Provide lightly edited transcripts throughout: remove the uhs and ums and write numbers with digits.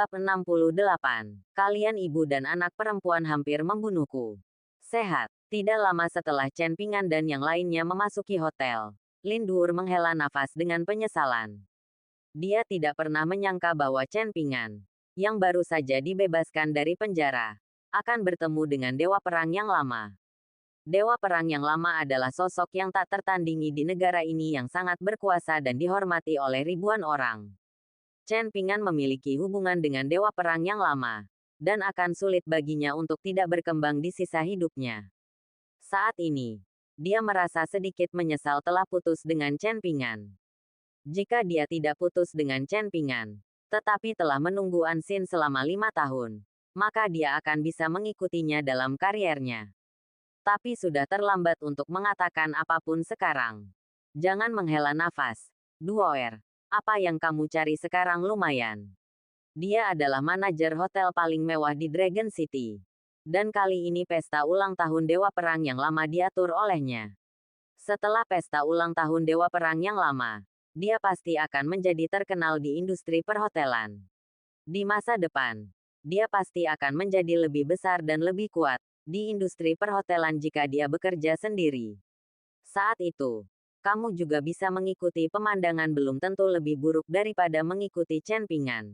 Bab 68. Kalian ibu dan anak perempuan hampir membunuhku. Sehat. Tidak lama setelah Chen Pingan dan yang lainnya memasuki hotel, Lin Duur menghela nafas dengan penyesalan. Dia tidak pernah menyangka bahwa Chen Pingan, yang baru saja dibebaskan dari penjara, akan bertemu dengan Dewa Perang yang lama. Dewa Perang yang lama adalah sosok yang tak tertandingi di negara ini yang sangat berkuasa dan dihormati oleh ribuan orang. Chen Pingan memiliki hubungan dengan Dewa Perang yang lama, dan akan sulit baginya untuk tidak berkembang di sisa hidupnya. Saat ini, dia merasa sedikit menyesal telah putus dengan Chen Pingan. Jika dia tidak putus dengan Chen Pingan, tetapi telah menunggu Ansin selama 5 tahun, maka dia akan bisa mengikutinya dalam kariernya. Tapi sudah terlambat untuk mengatakan apapun sekarang. Jangan menghela nafas, Duoer. Apa yang kamu cari sekarang lumayan. Dia adalah manajer hotel paling mewah di Dragon City. Dan kali ini pesta ulang tahun Dewa Perang yang lama diatur olehnya. Setelah pesta ulang tahun Dewa Perang yang lama, dia pasti akan menjadi terkenal di industri perhotelan. Di masa depan, dia pasti akan menjadi lebih besar dan lebih kuat di industri perhotelan jika dia bekerja sendiri. Saat itu, kamu juga bisa mengikuti pemandangan belum tentu lebih buruk daripada mengikuti Chen Pingan.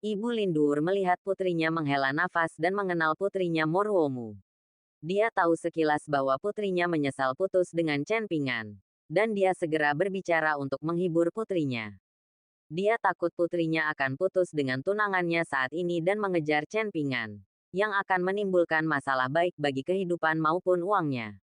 Ibu Lin Duur melihat putrinya menghela nafas dan mengenal putrinya Morwomu. Dia tahu sekilas bahwa putrinya menyesal putus dengan Chen Pingan, dan dia segera berbicara untuk menghibur putrinya. Dia takut putrinya akan putus dengan tunangannya saat ini dan mengejar Chen Pingan, yang akan menimbulkan masalah baik bagi kehidupan maupun uangnya.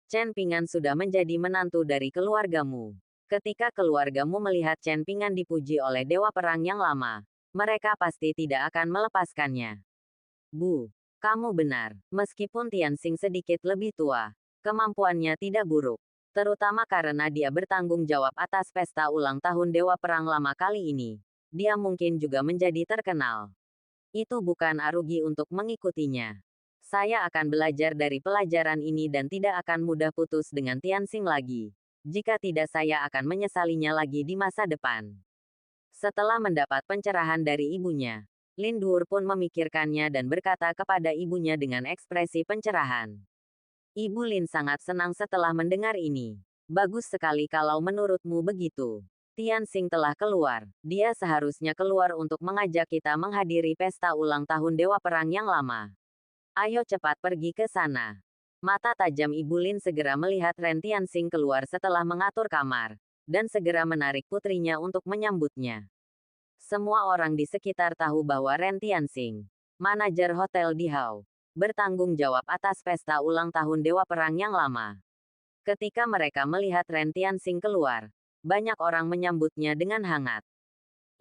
Chen Pingan sudah menjadi menantu dari keluargamu. Ketika keluargamu melihat Chen Pingan dipuji oleh Dewa Perang yang lama, mereka pasti tidak akan melepaskannya. Bu, kamu benar. Meskipun Tianxing sedikit lebih tua, kemampuannya tidak buruk. Terutama karena dia bertanggung jawab atas pesta ulang tahun Dewa Perang lama kali ini. Dia mungkin juga menjadi terkenal. Itu bukan arugi untuk mengikutinya. Saya akan belajar dari pelajaran ini dan tidak akan mudah putus dengan Tianxing lagi. Jika tidak saya akan menyesalinya lagi di masa depan. Setelah mendapat pencerahan dari ibunya, Lin Duur pun memikirkannya dan berkata kepada ibunya dengan ekspresi pencerahan. Ibu Lin sangat senang setelah mendengar ini. Bagus sekali kalau menurutmu begitu. Tianxing telah keluar. Dia seharusnya keluar untuk mengajak kita menghadiri pesta ulang tahun Dewa Perang yang lama. Ayo cepat pergi ke sana. Mata tajam Ibu Lin segera melihat Ren Tianxing keluar setelah mengatur kamar, dan segera menarik putrinya untuk menyambutnya. Semua orang di sekitar tahu bahwa Ren Tianxing, manajer hotel di Hao, bertanggung jawab atas pesta ulang tahun Dewa Perang yang lama. Ketika mereka melihat Ren Tianxing keluar, banyak orang menyambutnya dengan hangat.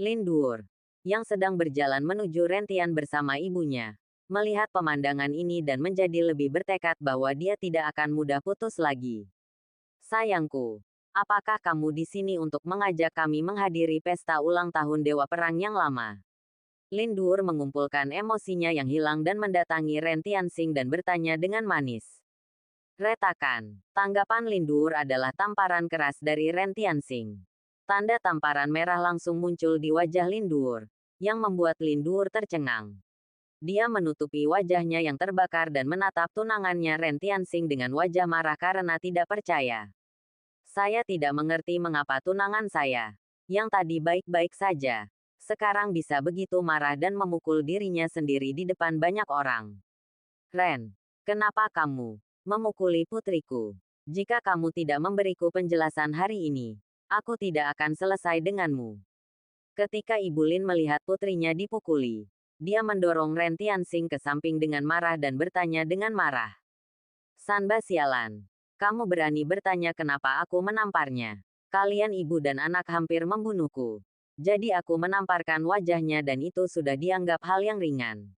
Lin Duur, yang sedang berjalan menuju Ren Tian bersama ibunya, melihat pemandangan ini dan menjadi lebih bertekad bahwa dia tidak akan mudah putus lagi. Sayangku, apakah kamu di sini untuk mengajak kami menghadiri pesta ulang tahun Dewa Perang yang lama? Lin Duur mengumpulkan emosinya yang hilang dan mendatangi Ren Tianxing dan bertanya dengan manis. Retakan. Tanggapan Lin Duur adalah tamparan keras dari Ren Tianxing. Tanda tamparan merah langsung muncul di wajah Lin Duur, yang membuat Lin Duur tercengang. Dia menutupi wajahnya yang terbakar dan menatap tunangannya Ren Tianxing dengan wajah marah karena tidak percaya. Saya tidak mengerti mengapa tunangan saya, yang tadi baik-baik saja, sekarang bisa begitu marah dan memukul dirinya sendiri di depan banyak orang. Ren, kenapa kamu memukuli putriku? Jika kamu tidak memberiku penjelasan hari ini, aku tidak akan selesai denganmu. Ketika Ibu Lin melihat putrinya dipukuli, dia mendorong Ren Tianxing ke samping dengan marah dan bertanya dengan marah. Sanba sialan. Kamu berani bertanya kenapa aku menamparnya. Kalian ibu dan anak hampir membunuhku. Jadi aku menamparkan wajahnya dan itu sudah dianggap hal yang ringan.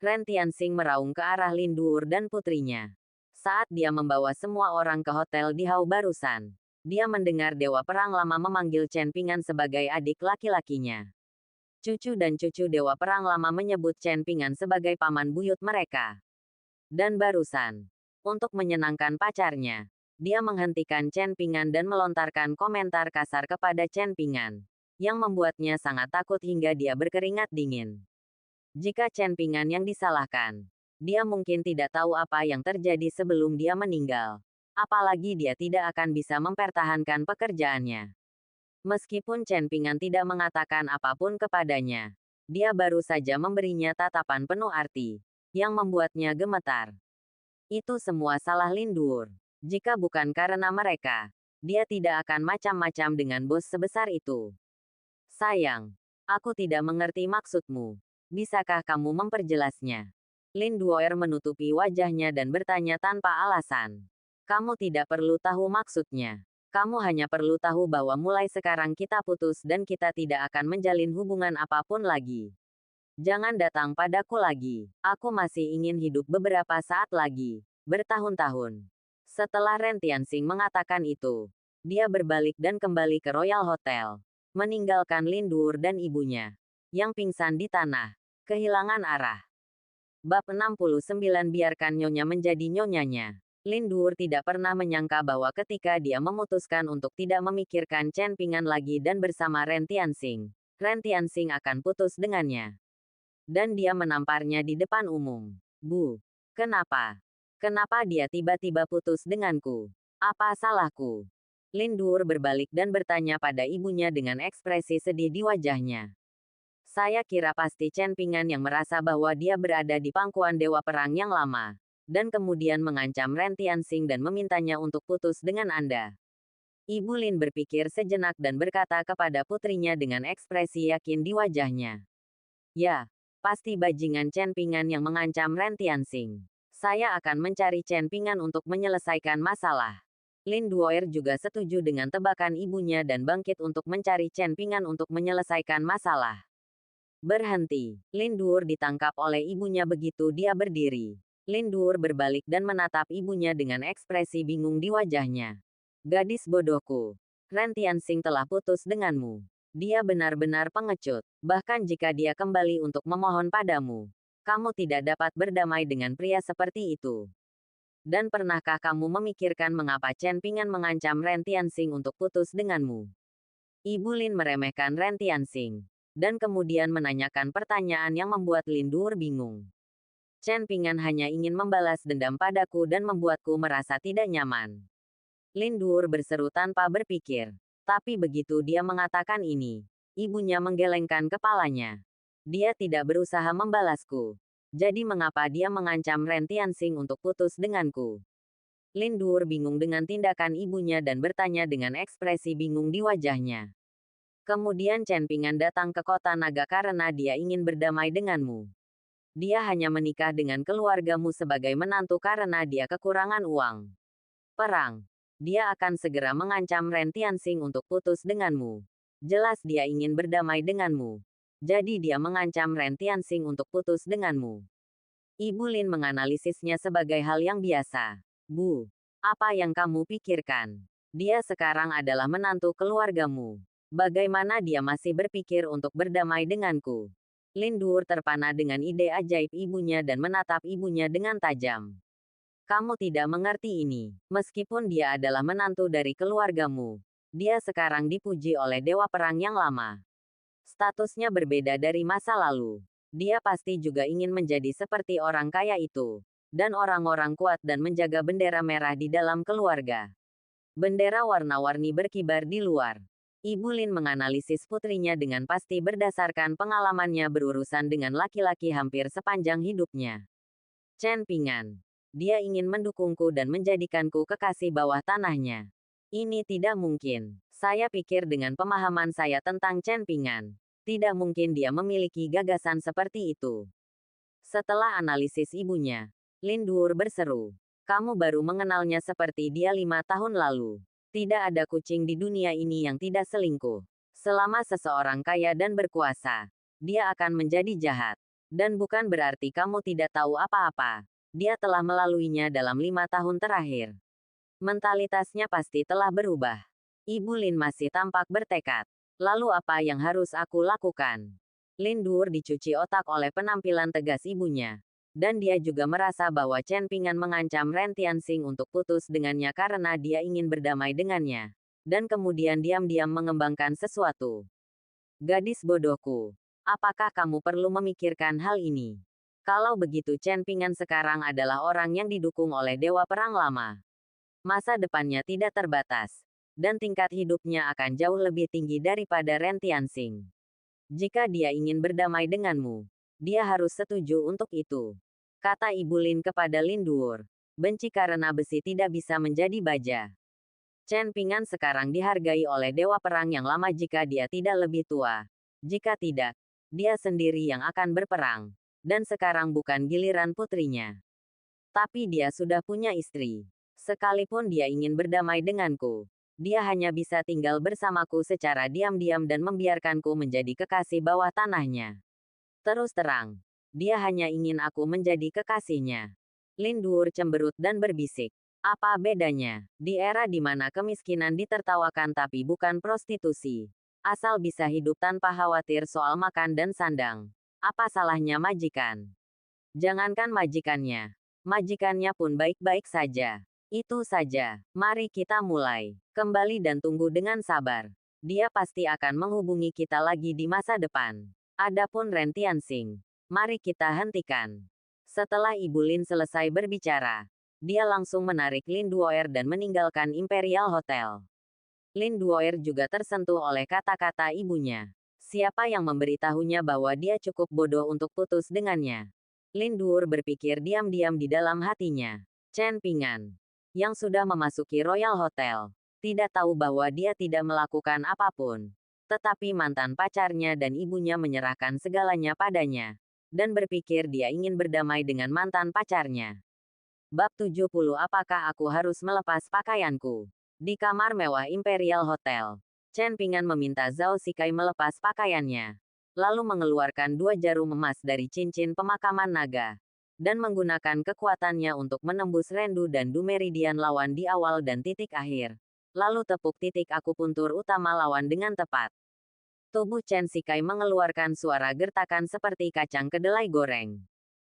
Ren Tianxing meraung ke arah Lin Duur dan putrinya. Saat dia membawa semua orang ke hotel di Hao barusan, dia mendengar Dewa Perang lama memanggil Chen Pingan sebagai adik laki-lakinya. Cucu dan cucu Dewa Perang lama menyebut Chen Pingan sebagai paman buyut mereka. Dan barusan, untuk menyenangkan pacarnya, dia menghentikan Chen Pingan dan melontarkan komentar kasar kepada Chen Pingan, yang membuatnya sangat takut hingga dia berkeringat dingin. Jika Chen Pingan yang disalahkan, dia mungkin tidak tahu apa yang terjadi sebelum dia meninggal. Apalagi dia tidak akan bisa mempertahankan pekerjaannya. Meskipun Chen Pingan tidak mengatakan apapun kepadanya, dia baru saja memberinya tatapan penuh arti, yang membuatnya gemetar. Itu semua salah Lin Duur. Jika bukan karena mereka, dia tidak akan macam-macam dengan bos sebesar itu. Sayang, aku tidak mengerti maksudmu. Bisakah kamu memperjelasnya? Lin Duer menutupi wajahnya dan bertanya tanpa alasan. Kamu tidak perlu tahu maksudnya. Kamu hanya perlu tahu bahwa mulai sekarang kita putus dan kita tidak akan menjalin hubungan apapun lagi. Jangan datang padaku lagi. Aku masih ingin hidup beberapa saat lagi. Bertahun-tahun. Setelah Ren Tianxing mengatakan itu, dia berbalik dan kembali ke Royal Hotel. Meninggalkan Lin Duer dan ibunya, yang pingsan di tanah. Kehilangan arah. Bab 69 biarkan nyonya menjadi nyonyanya. Lin Duer tidak pernah menyangka bahwa ketika dia memutuskan untuk tidak memikirkan Chen Pingan lagi dan bersama Ren Tianxing akan putus dengannya. Dan dia menamparnya di depan umum. Bu, kenapa? Kenapa dia tiba-tiba putus denganku? Apa salahku? Lin Duer berbalik dan bertanya pada ibunya dengan ekspresi sedih di wajahnya. Saya kira pasti Chen Pingan yang merasa bahwa dia berada di pangkuan Dewa Perang yang lama, dan kemudian mengancam Ren Tianxing dan memintanya untuk putus dengan Anda. Ibu Lin berpikir sejenak dan berkata kepada putrinya dengan ekspresi yakin di wajahnya. Ya, pasti bajingan Chen Pingan yang mengancam Ren Tianxing. Saya akan mencari Chen Pingan untuk menyelesaikan masalah. Lin Duer juga setuju dengan tebakan ibunya dan bangkit untuk mencari Chen Pingan untuk menyelesaikan masalah. Berhenti. Lin Duer ditangkap oleh ibunya begitu dia berdiri. Lin Duer berbalik dan menatap ibunya dengan ekspresi bingung di wajahnya. Gadis bodohku. Ren Tianxing telah putus denganmu. Dia benar-benar pengecut. Bahkan jika dia kembali untuk memohon padamu, kamu tidak dapat berdamai dengan pria seperti itu. Dan pernahkah kamu memikirkan mengapa Chen Pingan mengancam Ren Tianxing untuk putus denganmu? Ibu Lin meremehkan Ren Tianxing. Dan kemudian menanyakan pertanyaan yang membuat Lin Duer bingung. Chen Pingan hanya ingin membalas dendam padaku dan membuatku merasa tidak nyaman. Lin Duer berseru tanpa berpikir. Tapi begitu dia mengatakan ini, ibunya menggelengkan kepalanya. Dia tidak berusaha membalasku. Jadi mengapa dia mengancam Ren Tianxing untuk putus denganku? Lin Duer bingung dengan tindakan ibunya dan bertanya dengan ekspresi bingung di wajahnya. Kemudian Chen Pingan datang ke kota naga karena dia ingin berdamai denganmu. Dia hanya menikah dengan keluargamu sebagai menantu karena dia kekurangan uang. Perang. Dia akan segera mengancam Ren Tianxing untuk putus denganmu. Jelas dia ingin berdamai denganmu. Jadi dia mengancam Ren Tianxing untuk putus denganmu. Ibu Lin menganalisisnya sebagai hal yang biasa. Bu, apa yang kamu pikirkan? Dia sekarang adalah menantu keluargamu. Bagaimana dia masih berpikir untuk berdamai denganku? Lin Duer terpana dengan ide ajaib ibunya dan menatap ibunya dengan tajam. Kamu tidak mengerti ini. Meskipun dia adalah menantu dari keluargamu, dia sekarang dipuji oleh Dewa Perang yang lama. Statusnya berbeda dari masa lalu. Dia pasti juga ingin menjadi seperti orang kaya itu, dan orang-orang kuat dan menjaga bendera merah di dalam keluarga. Bendera warna-warni berkibar di luar. Ibu Lin menganalisis putrinya dengan pasti berdasarkan pengalamannya berurusan dengan laki-laki hampir sepanjang hidupnya. Chen Pingan. Dia ingin mendukungku dan menjadikanku kekasih bawah tanahnya. Ini tidak mungkin. Saya pikir dengan pemahaman saya tentang Chen Pingan, tidak mungkin dia memiliki gagasan seperti itu. Setelah analisis ibunya, Lin Duer berseru. Kamu baru mengenalnya seperti dia 5 tahun lalu. Tidak ada kucing di dunia ini yang tidak selingkuh. Selama seseorang kaya dan berkuasa, dia akan menjadi jahat. Dan bukan berarti kamu tidak tahu apa-apa. Dia telah melaluinya dalam 5 tahun terakhir. Mentalitasnya pasti telah berubah. Ibu Lin masih tampak bertekad. Lalu apa yang harus aku lakukan? Lin Duer dicuci otak oleh penampilan tegas ibunya. Dan dia juga merasa bahwa Chen Pingan mengancam Ren Tianxing untuk putus dengannya karena dia ingin berdamai dengannya. Dan kemudian diam-diam mengembangkan sesuatu. Gadis bodohku. Apakah kamu perlu memikirkan hal ini? Kalau begitu Chen Pingan sekarang adalah orang yang didukung oleh Dewa Perang Lama. Masa depannya tidak terbatas. Dan tingkat hidupnya akan jauh lebih tinggi daripada Ren Tianxing. Jika dia ingin berdamai denganmu, dia harus setuju untuk itu. Kata Ibu Lin kepada Lin Duur. Benci karena besi tidak bisa menjadi baja. Chen Pingan sekarang dihargai oleh Dewa Perang yang lama jika dia tidak lebih tua. Jika tidak, dia sendiri yang akan berperang. Dan sekarang bukan giliran putrinya. Tapi dia sudah punya istri. Sekalipun dia ingin berdamai denganku, dia hanya bisa tinggal bersamaku secara diam-diam dan membiarkanku menjadi kekasih bawah tanahnya. Terus terang, dia hanya ingin aku menjadi kekasihnya. Lin Duur cemberut dan berbisik. Apa bedanya? Di era di mana kemiskinan ditertawakan tapi bukan prostitusi. Asal bisa hidup tanpa khawatir soal makan dan sandang. Apa salahnya majikan? Jangankan majikannya. Majikannya pun baik-baik saja. Itu saja. Mari kita mulai. Kembali dan tunggu dengan sabar. Dia pasti akan menghubungi kita lagi di masa depan. Adapun Ren Tianxing, mari kita hentikan. Setelah Ibu Lin selesai berbicara, dia langsung menarik Lin Duoer dan meninggalkan Imperial Hotel. Lin Duoer juga tersentuh oleh kata-kata ibunya. Siapa yang memberitahunya bahwa dia cukup bodoh untuk putus dengannya? Lin Duor berpikir diam-diam di dalam hatinya. Chen Pingan, yang sudah memasuki Royal Hotel, tidak tahu bahwa dia tidak melakukan apapun. Tetapi mantan pacarnya dan ibunya menyerahkan segalanya padanya. Dan berpikir dia ingin berdamai dengan mantan pacarnya. Bab 70. Apakah aku harus melepas pakaianku? Di kamar mewah Imperial Hotel, Chen Pingan meminta Zhao Sikai melepas pakaiannya. Lalu mengeluarkan 2 jarum emas dari cincin pemakaman naga. Dan menggunakan kekuatannya untuk menembus rendu dan du meridian lawan di awal dan titik akhir. Lalu tepuk titik akupuntur utama lawan dengan tepat. Tubuh Chen Sikai mengeluarkan suara gertakan seperti kacang kedelai goreng.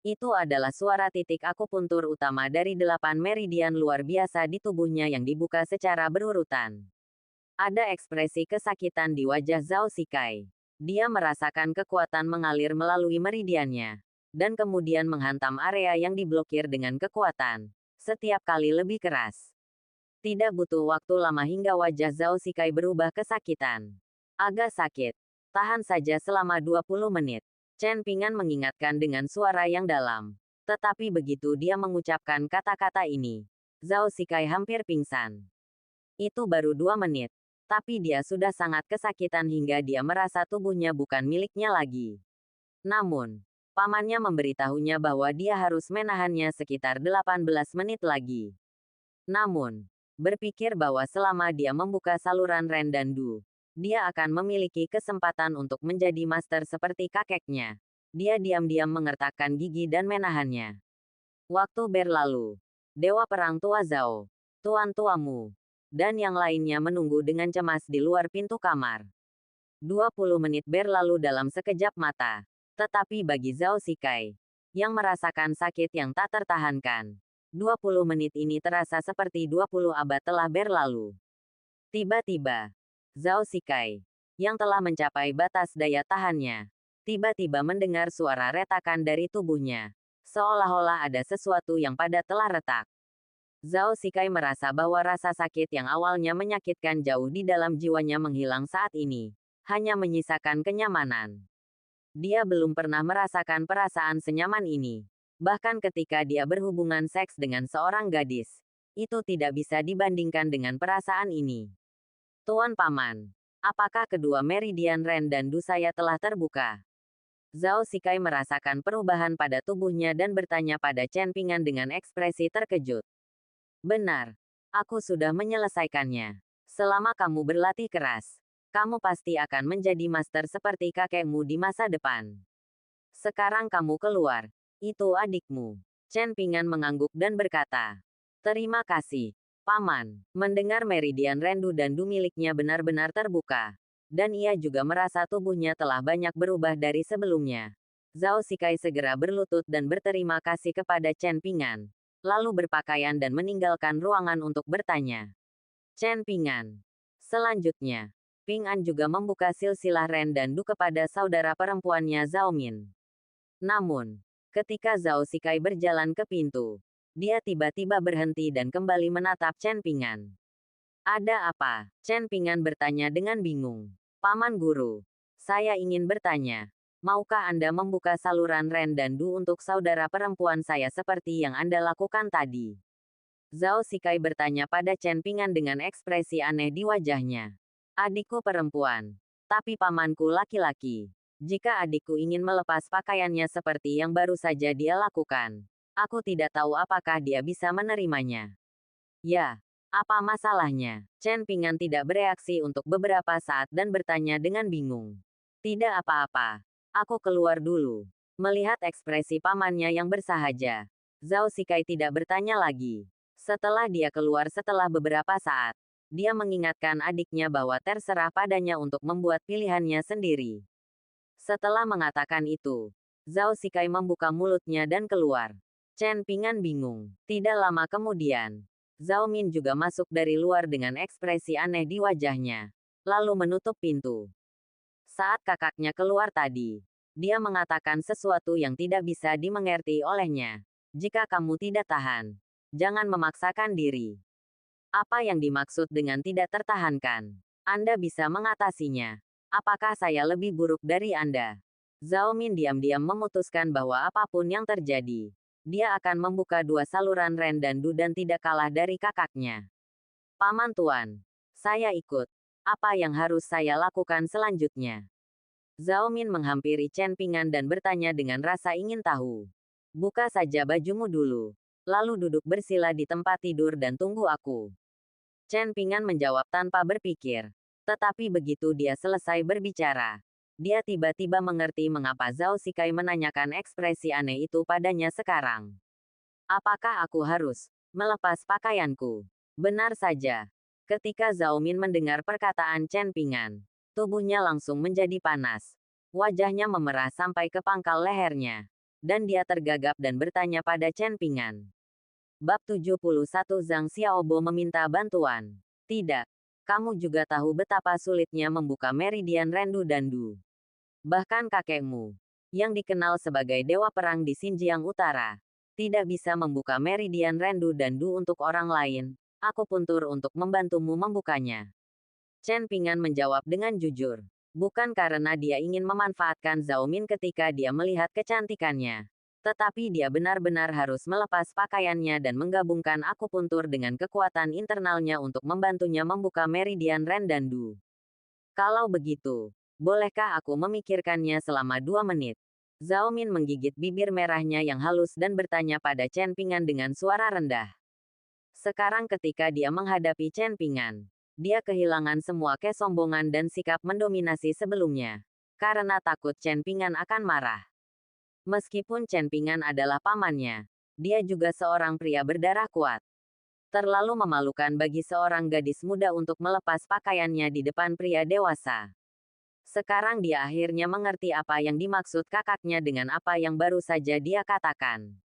Itu adalah suara titik akupuntur utama dari 8 meridian luar biasa di tubuhnya yang dibuka secara berurutan. Ada ekspresi kesakitan di wajah Zhao Sikai. Dia merasakan kekuatan mengalir melalui meridiannya. Dan kemudian menghantam area yang diblokir dengan kekuatan. Setiap kali lebih keras. Tidak butuh waktu lama hingga wajah Zhao Sikai berubah kesakitan. Agak sakit. Tahan saja selama 20 menit. Chen Pingan mengingatkan dengan suara yang dalam. Tetapi begitu dia mengucapkan kata-kata ini, Zhao Sikai hampir pingsan. Itu baru 2 menit. Tapi dia sudah sangat kesakitan hingga dia merasa tubuhnya bukan miliknya lagi. Namun, pamannya memberitahunya bahwa dia harus menahannya sekitar 18 menit lagi. Namun, berpikir bahwa selama dia membuka saluran Ren dan Du, dia akan memiliki kesempatan untuk menjadi master seperti kakeknya. Dia diam-diam mengertakkan gigi dan menahannya. Waktu berlalu. Dewa Perang Tua Zhao, Tuan Tuamu, dan yang lainnya menunggu dengan cemas di luar pintu kamar. 20 menit berlalu dalam sekejap mata. Tetapi bagi Zhao Sikai, yang merasakan sakit yang tak tertahankan, 20 menit ini terasa seperti 20 abad telah berlalu. Tiba-tiba, Zhao Sikai, yang telah mencapai batas daya tahannya, tiba-tiba mendengar suara retakan dari tubuhnya, seolah-olah ada sesuatu yang padat telah retak. Zhao Sikai merasa bahwa rasa sakit yang awalnya menyakitkan jauh di dalam jiwanya menghilang saat ini, hanya menyisakan kenyamanan. Dia belum pernah merasakan perasaan senyaman ini. Bahkan ketika dia berhubungan seks dengan seorang gadis, itu tidak bisa dibandingkan dengan perasaan ini. Tuan Paman, apakah kedua meridian Ren dan Du saya telah terbuka? Zhao Sikai merasakan perubahan pada tubuhnya dan bertanya pada Chen Pingan dengan ekspresi terkejut. Benar, aku sudah menyelesaikannya. Selama kamu berlatih keras, kamu pasti akan menjadi master seperti kakekmu di masa depan. Sekarang kamu keluar. Itu adikmu. Chen Pingan mengangguk dan berkata, terima kasih, Paman. Mendengar meridian Rendu dan Du miliknya benar-benar terbuka. Dan ia juga merasa tubuhnya telah banyak berubah dari sebelumnya. Zhao Sikai segera berlutut dan berterima kasih kepada Chen Pingan. Lalu berpakaian dan meninggalkan ruangan untuk bertanya. Chen Pingan. Selanjutnya, Ping An juga membuka silsilah Ren dan Du kepada saudara perempuannya Zhao Min. Namun, ketika Zhao Sikai berjalan ke pintu, dia tiba-tiba berhenti dan kembali menatap Chen Ping'an. Ada apa? Chen Ping'an bertanya dengan bingung. Paman Guru, saya ingin bertanya. Maukah Anda membuka saluran Ren dan Du untuk saudara perempuan saya seperti yang Anda lakukan tadi? Zhao Sikai bertanya pada Chen Ping'an dengan ekspresi aneh di wajahnya. Adikku perempuan. Tapi pamanku laki-laki. Jika adikku ingin melepas pakaiannya seperti yang baru saja dia lakukan, aku tidak tahu apakah dia bisa menerimanya. Ya, apa masalahnya? Chen Ping'an tidak bereaksi untuk beberapa saat dan bertanya dengan bingung. Tidak apa-apa. Aku keluar dulu. Melihat ekspresi pamannya yang bersahaja, Zhao Sikai tidak bertanya lagi. Setelah dia keluar setelah beberapa saat, dia mengingatkan adiknya bahwa terserah padanya untuk membuat pilihannya sendiri. Setelah mengatakan itu, Zhao Sikai membuka mulutnya dan keluar. Chen Ping'an bingung. Tidak lama kemudian, Zhao Min juga masuk dari luar dengan ekspresi aneh di wajahnya, lalu menutup pintu. Saat kakaknya keluar tadi, dia mengatakan sesuatu yang tidak bisa dimengerti olehnya. Jika kamu tidak tahan, jangan memaksakan diri. Apa yang dimaksud dengan tidak tertahankan? Anda bisa mengatasinya. Apakah saya lebih buruk dari Anda? Zhao Min diam-diam memutuskan bahwa apapun yang terjadi, dia akan membuka dua saluran Ren dan Du dan tidak kalah dari kakaknya. Paman Tuan, saya ikut. Apa yang harus saya lakukan selanjutnya? Zhao Min menghampiri Chen Ping'an dan bertanya dengan rasa ingin tahu. Buka saja bajumu dulu. Lalu duduk bersila di tempat tidur dan tunggu aku. Chen Ping'an menjawab tanpa berpikir. Tetapi begitu dia selesai berbicara, dia tiba-tiba mengerti mengapa Zhao Sikai menanyakan ekspresi aneh itu padanya sekarang. Apakah aku harus melepas pakaianku? Benar saja. Ketika Zhao Min mendengar perkataan Chen Ping'an, tubuhnya langsung menjadi panas. Wajahnya memerah sampai ke pangkal lehernya. Dan dia tergagap dan bertanya pada Chen Ping'an. Bab 71 Zhang Xiaobo meminta bantuan. Tidak. Kamu juga tahu betapa sulitnya membuka meridian Rendu dan Du. Bahkan kakekmu, yang dikenal sebagai dewa perang di Xinjiang Utara, tidak bisa membuka meridian Rendu dan Du untuk orang lain. Aku pun tur untuk membantumu membukanya. Chen Ping'an menjawab dengan jujur. Bukan karena dia ingin memanfaatkan Zhao Min ketika dia melihat kecantikannya. Tetapi dia benar-benar harus melepas pakaiannya dan menggabungkan akupuntur dengan kekuatan internalnya untuk membantunya membuka meridian Ren dan Du. Kalau begitu, bolehkah aku memikirkannya selama 2 menit? Zhao Min menggigit bibir merahnya yang halus dan bertanya pada Chen Ping'an dengan suara rendah. Sekarang ketika dia menghadapi Chen Ping'an, dia kehilangan semua kesombongan dan sikap mendominasi sebelumnya. Karena takut Chen Ping'an akan marah. Meskipun Chen Ping'an adalah pamannya, dia juga seorang pria berdarah kuat. Terlalu memalukan bagi seorang gadis muda untuk melepas pakaiannya di depan pria dewasa. Sekarang dia akhirnya mengerti apa yang dimaksud kakaknya dengan apa yang baru saja dia katakan.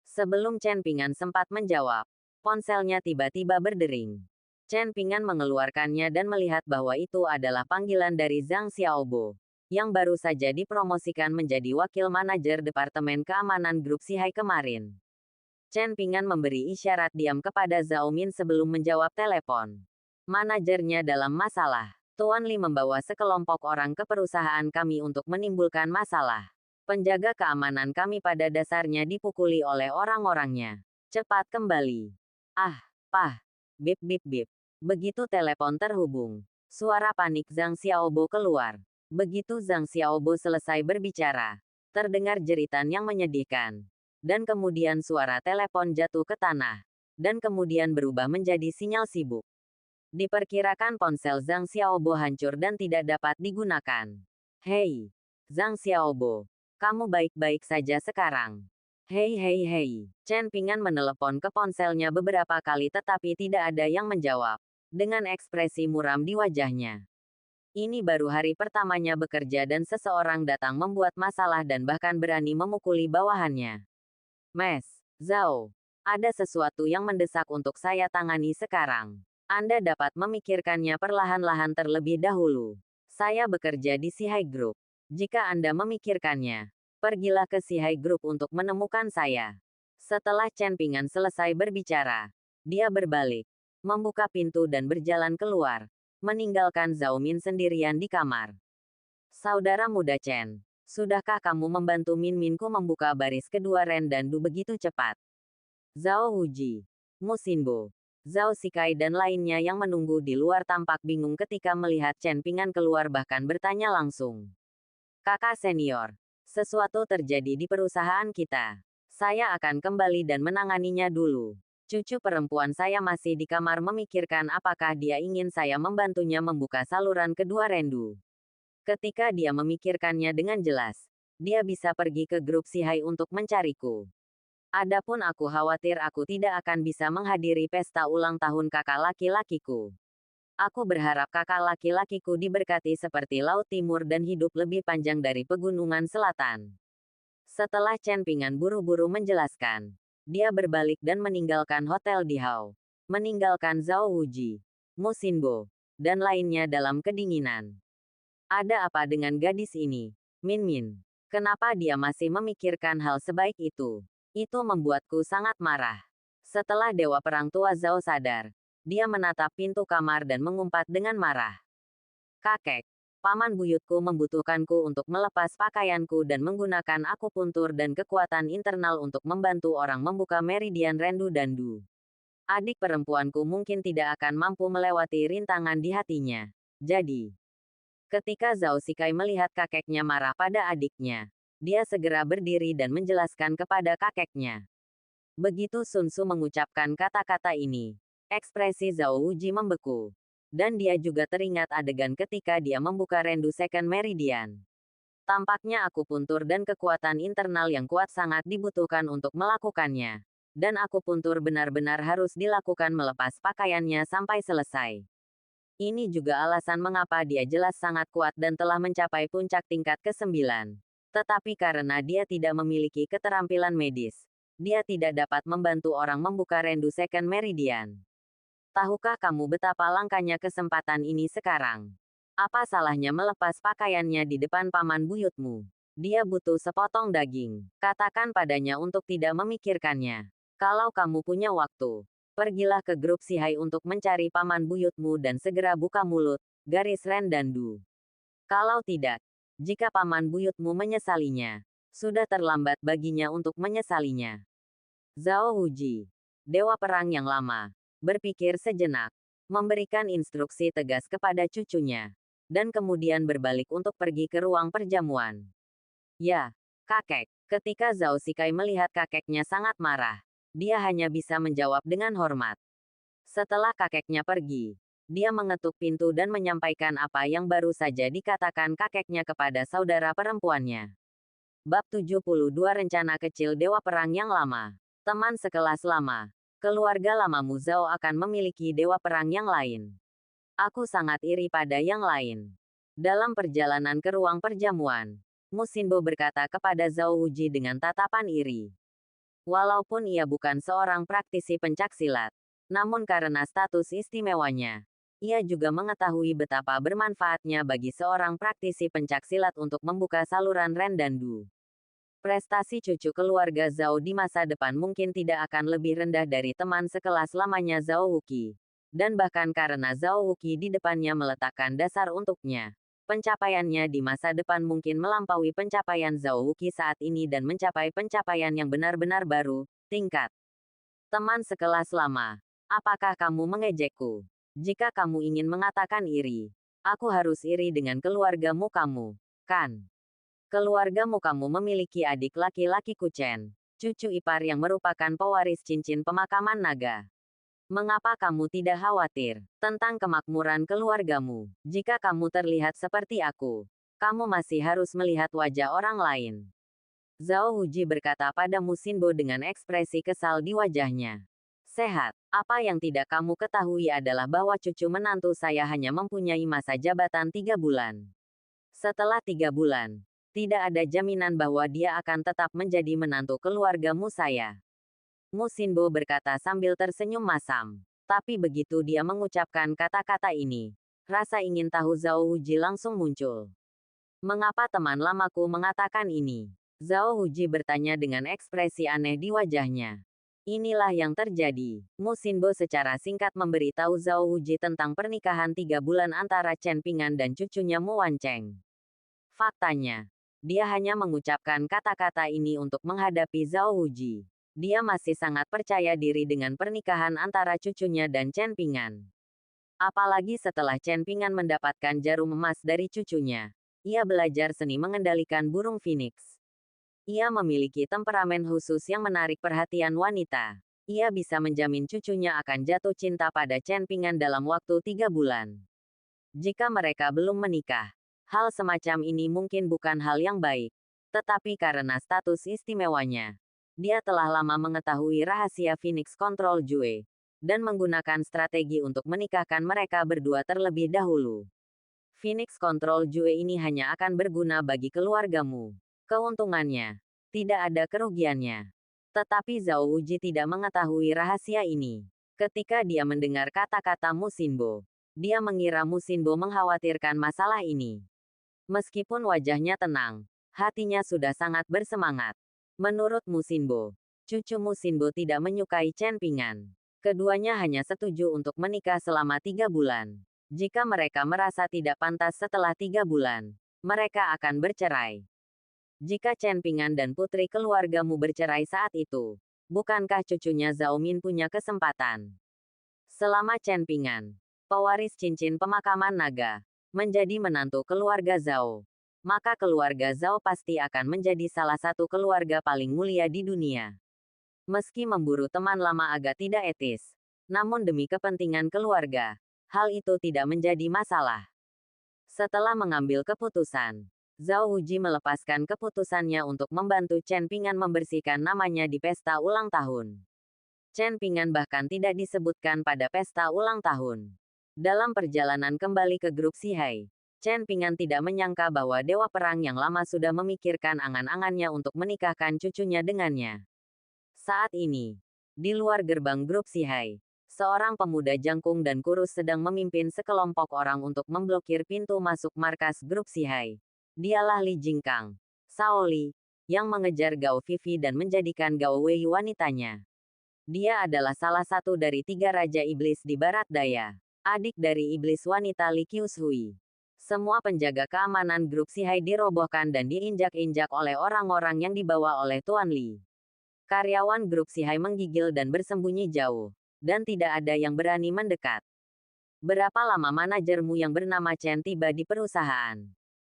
Sebelum Chen Ping'an sempat menjawab, ponselnya tiba-tiba berdering. Chen Ping'an mengeluarkannya dan melihat bahwa itu adalah panggilan dari Zhang Xiaobo, yang baru saja dipromosikan menjadi wakil manajer Departemen Keamanan Grup Sihai kemarin. Chen Ping'an memberi isyarat diam kepada Zhao Min sebelum menjawab telepon. Manajernya dalam masalah. Tuan Li membawa sekelompok orang ke perusahaan kami untuk menimbulkan masalah. Penjaga keamanan kami pada dasarnya dipukuli oleh orang-orangnya. Cepat kembali. Ah, pah. Bip bip bip. Begitu telepon terhubung, suara panik Zhang Xiaobo keluar. Begitu Zhang Xiaobo selesai berbicara, terdengar jeritan yang menyedihkan. Dan kemudian suara telepon jatuh ke tanah. Dan kemudian berubah menjadi sinyal sibuk. Diperkirakan ponsel Zhang Xiaobo hancur dan tidak dapat digunakan. Hei, Zhang Xiaobo, kamu baik-baik saja sekarang? Hei hei hei. Chen Ping'an menelepon ke ponselnya beberapa kali tetapi tidak ada yang menjawab. Dengan ekspresi muram di wajahnya. Ini baru hari pertamanya bekerja dan seseorang datang membuat masalah dan bahkan berani memukuli bawahannya. Mes, Zhao, ada sesuatu yang mendesak untuk saya tangani sekarang. Anda dapat memikirkannya perlahan-lahan terlebih dahulu. Saya bekerja di Sihai Group. Jika Anda memikirkannya, pergilah ke Sihai Group untuk menemukan saya. Setelah Chen Pingan selesai berbicara, dia berbalik, membuka pintu dan berjalan keluar, meninggalkan Zhao Min sendirian di kamar. Saudara muda Chen, sudahkah kamu membantu Min Minku membuka baris kedua Ren dan Du begitu cepat? Zhao Wuji, Mu Xinbo, Zhao Sikai dan lainnya yang menunggu di luar tampak bingung ketika melihat Chen Pingan keluar bahkan bertanya langsung. Kakak senior, sesuatu terjadi di perusahaan kita. Saya akan kembali dan menanganinya dulu. Cucu perempuan saya masih di kamar memikirkan apakah dia ingin saya membantunya membuka saluran kedua Rendu. Ketika dia memikirkannya dengan jelas, dia bisa pergi ke grup Sihai untuk mencariku. Adapun aku khawatir aku tidak akan bisa menghadiri pesta ulang tahun kakak laki-lakiku. Aku berharap kakak laki-lakiku diberkati seperti Laut Timur dan hidup lebih panjang dari pegunungan selatan. Setelah Chen Pingan buru-buru menjelaskan, dia berbalik dan meninggalkan hotel di Hao. Meninggalkan Zhao Wuji, Mu Xinbo, dan lainnya dalam kedinginan. Ada apa dengan gadis ini? Min Min. Kenapa dia masih memikirkan hal sebaik itu? Itu membuatku sangat marah. Setelah Dewa Perang Tua Zhao sadar, dia menatap pintu kamar dan mengumpat dengan marah. Kakek, paman buyutku membutuhkanku untuk melepas pakaianku dan menggunakan akupuntur dan kekuatan internal untuk membantu orang membuka meridian Rendu dan Du. Adik perempuanku mungkin tidak akan mampu melewati rintangan di hatinya. Jadi, ketika Zhao Sikai melihat kakeknya marah pada adiknya, dia segera berdiri dan menjelaskan kepada kakeknya. Begitu Sun Tzu mengucapkan kata-kata ini, ekspresi Zhao Wuji membeku. Dan dia juga teringat adegan ketika dia membuka Rendu Second Meridian. Tampaknya akupuntur dan kekuatan internal yang kuat sangat dibutuhkan untuk melakukannya. Dan akupuntur benar-benar harus dilakukan melepas pakaiannya sampai selesai. Ini juga alasan mengapa dia jelas sangat kuat dan telah mencapai puncak tingkat ke-9. Tetapi karena dia tidak memiliki keterampilan medis, dia tidak dapat membantu orang membuka Rendu Second Meridian. Tahukah kamu betapa langkanya kesempatan ini sekarang? Apa salahnya melepas pakaiannya di depan paman buyutmu? Dia butuh sepotong daging. Katakan padanya untuk tidak memikirkannya. Kalau kamu punya waktu, pergilah ke grup Sihai untuk mencari paman buyutmu dan segera buka mulut, garis Ren dan Du. Kalau tidak, jika paman buyutmu menyesalinya, sudah terlambat baginya untuk menyesalinya. Zhao Wuji, Dewa Perang yang lama, berpikir sejenak, memberikan instruksi tegas kepada cucunya, dan kemudian berbalik untuk pergi ke ruang perjamuan. Ya, kakek. Ketika Zhao Sikai melihat kakeknya sangat marah, dia hanya bisa menjawab dengan hormat. Setelah kakeknya pergi, dia mengetuk pintu dan menyampaikan apa yang baru saja dikatakan kakeknya kepada saudara perempuannya. Bab 72 Rencana Kecil Dewa Perang yang Lama. Teman sekelas lama. Keluarga lama Mu Zhao akan memiliki dewa perang yang lain. Aku sangat iri pada yang lain. Dalam perjalanan ke ruang perjamuan, Mu Xinbo berkata kepada Zhao Wuji dengan tatapan iri. Walaupun ia bukan seorang praktisi pencaksilat, namun karena status istimewanya, ia juga mengetahui betapa bermanfaatnya bagi seorang praktisi pencaksilat untuk membuka saluran Ren dan Du. Prestasi cucu keluarga Zhao di masa depan mungkin tidak akan lebih rendah dari teman sekelas lamanya Zhao Wuqi. Dan bahkan karena Zhao Wuqi di depannya meletakkan dasar untuknya, pencapaiannya di masa depan mungkin melampaui pencapaian Zhao Wuqi saat ini dan mencapai pencapaian yang benar-benar baru, tingkat. Teman sekelas lama, apakah kamu mengejekku? Jika kamu ingin mengatakan iri, aku harus iri dengan keluargamu kamu, kan? Keluargamu kamu memiliki adik laki-laki Kuchen, cucu ipar yang merupakan pewaris cincin pemakaman naga. Mengapa kamu tidak khawatir tentang kemakmuran keluargamu? Jika kamu terlihat seperti aku, kamu masih harus melihat wajah orang lain. Zhao Wuji berkata pada Mu Xinbo dengan ekspresi kesal di wajahnya. Sehat, apa yang tidak kamu ketahui adalah bahwa cucu menantu saya hanya mempunyai masa jabatan 3 bulan. Setelah 3 bulan, tidak ada jaminan bahwa dia akan tetap menjadi menantu keluargamu saya. Mu Xinbo berkata sambil tersenyum masam. Tapi begitu dia mengucapkan kata-kata ini, rasa ingin tahu Zhao Huji langsung muncul. Mengapa teman lamaku mengatakan ini? Zhao Huji bertanya dengan ekspresi aneh di wajahnya. Inilah yang terjadi. Mu Xinbo secara singkat memberitahu Zhao Huji tentang pernikahan 3 bulan antara Chen Ping'an dan cucunya Mu Wancheng. Faktanya, dia hanya mengucapkan kata-kata ini untuk menghadapi Zhao Huji. Dia masih sangat percaya diri dengan pernikahan antara cucunya dan Chen Ping'an. Apalagi setelah Chen Ping'an mendapatkan jarum emas dari cucunya. Ia belajar seni mengendalikan burung phoenix. Ia memiliki temperamen khusus yang menarik perhatian wanita. Ia bisa menjamin cucunya akan jatuh cinta pada Chen Ping'an dalam waktu 3 bulan. Jika mereka belum menikah, hal semacam ini mungkin bukan hal yang baik. Tetapi karena status istimewanya, dia telah lama mengetahui rahasia Phoenix Control Jue, dan menggunakan strategi untuk menikahkan mereka berdua terlebih dahulu. Phoenix Control Jue ini hanya akan berguna bagi keluargamu. Keuntungannya, tidak ada kerugiannya. Tetapi Zhao Huji tidak mengetahui rahasia ini. Ketika dia mendengar kata-kata Mu Xinbo, dia mengira Mu Xinbo mengkhawatirkan masalah ini. Meskipun wajahnya tenang, hatinya sudah sangat bersemangat. Menurut Mu Xinbo, cucu Mu Xinbo tidak menyukai Chen Ping'an. Keduanya hanya setuju untuk menikah selama 3 bulan. Jika mereka merasa tidak pantas setelah 3 bulan, mereka akan bercerai. Jika Chen Ping'an dan putri keluargamu bercerai saat itu, bukankah cucunya Zhao Min punya kesempatan? Selama Chen Ping'an, pewaris cincin pemakaman naga, menjadi menantu keluarga Zhao, maka keluarga Zhao pasti akan menjadi salah satu keluarga paling mulia di dunia. Meski memburu teman lama agak tidak etis, namun demi kepentingan keluarga, hal itu tidak menjadi masalah. Setelah mengambil keputusan, Zhao Huji melepaskan keputusannya untuk membantu Chen Ping'an membersihkan namanya di pesta ulang tahun. Chen Ping'an bahkan tidak disebutkan pada pesta ulang tahun. Dalam perjalanan kembali ke grup Sihai, Chen Ping'an tidak menyangka bahwa Dewa Perang yang lama sudah memikirkan angan-angannya untuk menikahkan cucunya dengannya. Saat ini, di luar gerbang grup Sihai, seorang pemuda jangkung dan kurus sedang memimpin sekelompok orang untuk memblokir pintu masuk markas grup Sihai. Dialah Li Jingkang, Sao Li, yang mengejar Gao Vivi dan menjadikan Gao Wei wanitanya. Dia adalah salah satu dari 3 Raja Iblis di Barat Daya, adik dari iblis wanita Li Qiushui. Semua penjaga keamanan grup Sihai dirobohkan dan diinjak-injak oleh orang-orang yang dibawa oleh Tuan Li. Karyawan grup Sihai menggigil dan bersembunyi jauh, dan tidak ada yang berani mendekat. Berapa lama manajermu yang bernama Chen tiba di perusahaan?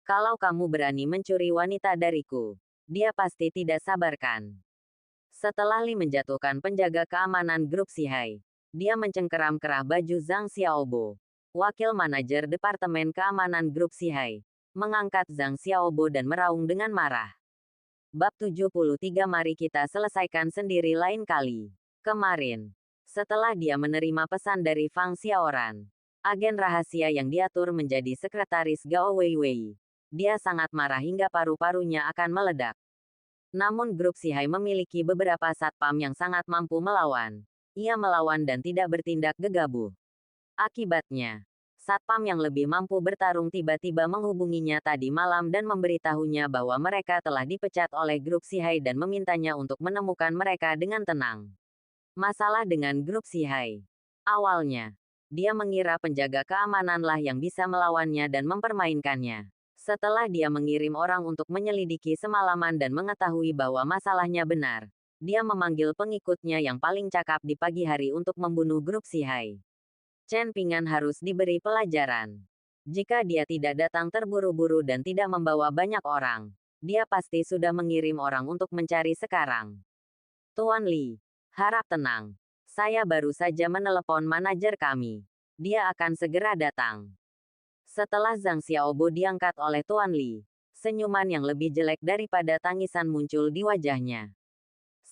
Kalau kamu berani mencuri wanita dariku, dia pasti tidak sabarkan. Setelah Li menjatuhkan penjaga keamanan grup Sihai, dia mencengkeram kerah baju Zhang Xiaobo, wakil manajer Departemen Keamanan grup Sihai, mengangkat Zhang Xiaobo dan meraung dengan marah. Bab 73. Mari kita selesaikan sendiri lain kali. Kemarin, setelah dia menerima pesan dari Fang Xiaoran, agen rahasia yang diatur menjadi sekretaris Gao Weiwei, dia sangat marah hingga paru-parunya akan meledak. Namun grup Sihai memiliki beberapa satpam yang sangat mampu melawan. Ia melawan dan tidak bertindak gegabah. Akibatnya, satpam yang lebih mampu bertarung tiba-tiba menghubunginya tadi malam dan memberitahunya bahwa mereka telah dipecat oleh grup Sihai dan memintanya untuk menemukan mereka dengan tenang. Masalah dengan grup Sihai. Awalnya, dia mengira penjaga keamananlah yang bisa melawannya dan mempermainkannya. Setelah dia mengirim orang untuk menyelidiki semalaman dan mengetahui bahwa masalahnya benar, dia memanggil pengikutnya yang paling cakap di pagi hari untuk membunuh grup Sihai. Chen Ping'an harus diberi pelajaran. Jika dia tidak datang terburu-buru dan tidak membawa banyak orang, dia pasti sudah mengirim orang untuk mencari sekarang. Tuan Li, harap tenang. Saya baru saja menelepon manajer kami. Dia akan segera datang. Setelah Zhang Xiaobo diangkat oleh Tuan Li, senyuman yang lebih jelek daripada tangisan muncul di wajahnya.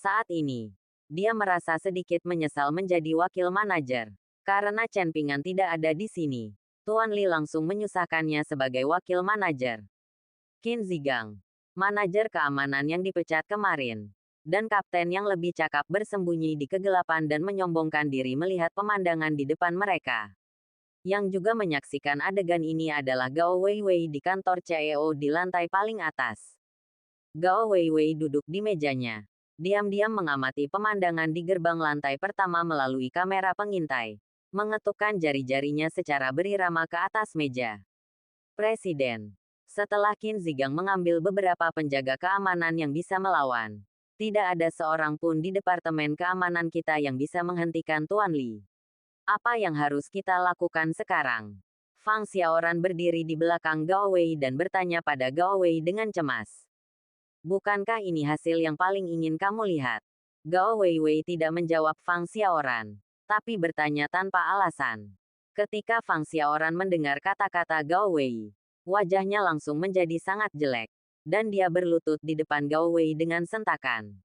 Saat ini, dia merasa sedikit menyesal menjadi wakil manajer. Karena Chen Ping'an tidak ada di sini, Tuan Li langsung menyusahkannya sebagai wakil manajer. Qin Zigang, manajer keamanan yang dipecat kemarin, Dan kapten yang lebih cakap bersembunyi di kegelapan dan menyombongkan diri melihat pemandangan di depan mereka. Yang juga menyaksikan adegan ini adalah Gao Weiwei di kantor CEO di lantai paling atas. Gao Weiwei duduk di mejanya. Diam-diam mengamati pemandangan di gerbang lantai pertama melalui kamera pengintai. Mengetukkan jari-jarinya secara berirama ke atas meja. Presiden. Setelah Qin Zigang mengambil beberapa penjaga keamanan yang bisa melawan, tidak ada seorang pun di departemen keamanan kita yang bisa menghentikan Tuan Li. Apa yang harus kita lakukan sekarang? Fang Xiaoran berdiri di belakang Gao Wei dan bertanya pada Gao Wei dengan cemas. Bukankah ini hasil yang paling ingin kamu lihat? Gao Weiwei tidak menjawab Fang Xiaoran, tapi bertanya tanpa alasan. Ketika Fang Xiaoran mendengar kata-kata Gao Wei, wajahnya langsung menjadi sangat jelek, dan dia berlutut di depan Gao Wei dengan sentakan.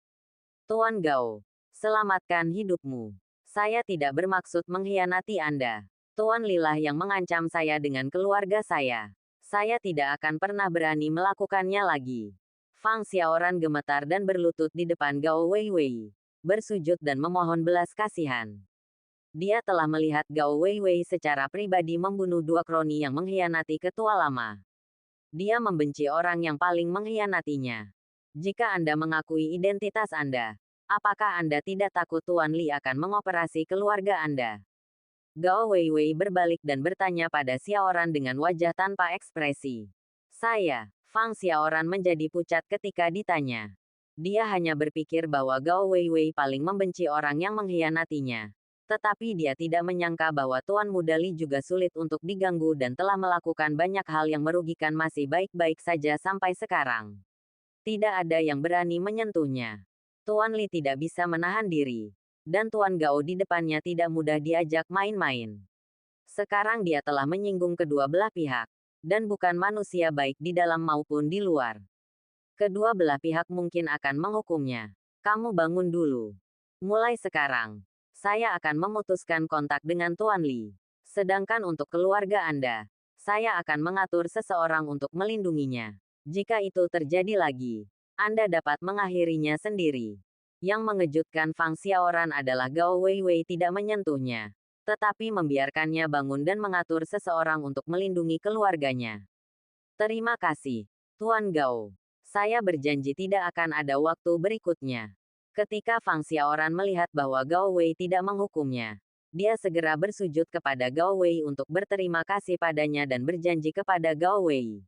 Tuan Gao, selamatkan hidupmu. Saya tidak bermaksud mengkhianati Anda. Tuan Lilah yang mengancam saya dengan keluarga saya. Saya tidak akan pernah berani melakukannya lagi. Fang Xiaoran gemetar dan berlutut di depan Gao Weiwei, bersujud dan memohon belas kasihan. Dia telah melihat Gao Weiwei secara pribadi membunuh dua kroni yang mengkhianati ketua lama. Dia membenci orang yang paling mengkhianatinya. Jika Anda mengakui identitas Anda, apakah Anda tidak takut Tuan Li akan mengoperasi keluarga Anda? Gao Weiwei berbalik dan bertanya pada Xiaoran dengan wajah tanpa ekspresi. Saya, Fang Xiaoran menjadi pucat ketika ditanya. Dia hanya berpikir bahwa Gao Weiwei paling membenci orang yang mengkhianatinya. Tetapi dia tidak menyangka bahwa Tuan Muda Li juga sulit untuk diganggu dan telah melakukan banyak hal yang merugikan masih baik-baik saja sampai sekarang. Tidak ada yang berani menyentuhnya. Tuan Li tidak bisa menahan diri. Dan Tuan Gao di depannya tidak mudah diajak main-main. Sekarang dia telah menyinggung kedua belah pihak. Dan bukan manusia baik di dalam maupun di luar. Kedua belah pihak mungkin akan menghukumnya. Kamu bangun dulu. Mulai sekarang, saya akan memutuskan kontak dengan Tuan Li. Sedangkan untuk keluarga Anda, saya akan mengatur seseorang untuk melindunginya. Jika itu terjadi lagi, Anda dapat mengakhirinya sendiri. Yang mengejutkan Fang Xiaoran adalah Gao Weiwei tidak menyentuhnya, tetapi membiarkannya bangun dan mengatur seseorang untuk melindungi keluarganya. Terima kasih, Tuan Gao. Saya berjanji tidak akan ada waktu berikutnya. Ketika Fang Xiaoran melihat bahwa Gao Wei tidak menghukumnya, dia segera bersujud kepada Gao Wei untuk berterima kasih padanya dan berjanji kepada Gao Wei.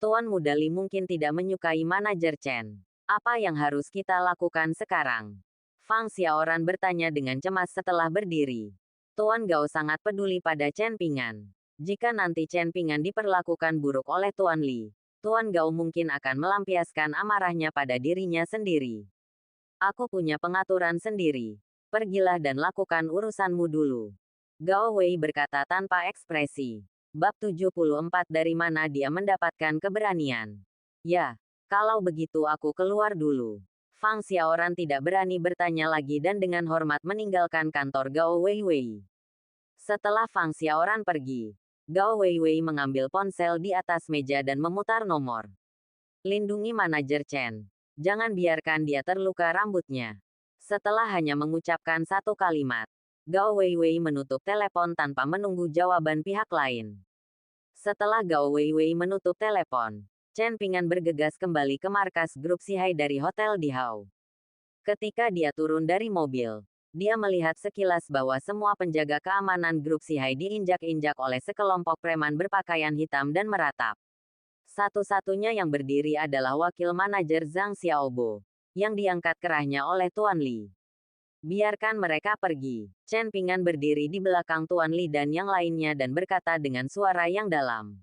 Tuan Muda Li mungkin tidak menyukai manajer Chen. Apa yang harus kita lakukan sekarang? Fang Xiaoran bertanya dengan cemas setelah berdiri. Tuan Gao sangat peduli pada Chen Pingan. Jika nanti Chen Pingan diperlakukan buruk oleh Tuan Li, Tuan Gao mungkin akan melampiaskan amarahnya pada dirinya sendiri. Aku punya pengaturan sendiri. Pergilah dan lakukan urusanmu dulu. Gao Wei berkata tanpa ekspresi. Bab 74 dari mana dia mendapatkan keberanian? Ya, kalau begitu aku keluar dulu. Fang Xiaoran tidak berani bertanya lagi dan dengan hormat meninggalkan kantor Gao Weiwei. Setelah Fang Xiaoran pergi, Gao Weiwei mengambil ponsel di atas meja dan memutar nomor. Lindungi manajer Chen. Jangan biarkan dia terluka rambutnya. Setelah hanya mengucapkan satu kalimat, Gao Weiwei menutup telepon tanpa menunggu jawaban pihak lain. Setelah Gao Weiwei menutup telepon, Chen Pingan bergegas kembali ke markas grup Sihai dari Hotel Dihau. Ketika dia turun dari mobil, dia melihat sekilas bahwa semua penjaga keamanan grup Sihai diinjak-injak oleh sekelompok preman berpakaian hitam dan meratap. Satu-satunya yang berdiri adalah wakil manajer Zhang Xiaobo, yang diangkat kerahnya oleh Tuan Li. Biarkan mereka pergi. Chen Pingan berdiri di belakang Tuan Li dan yang lainnya dan berkata dengan suara yang dalam.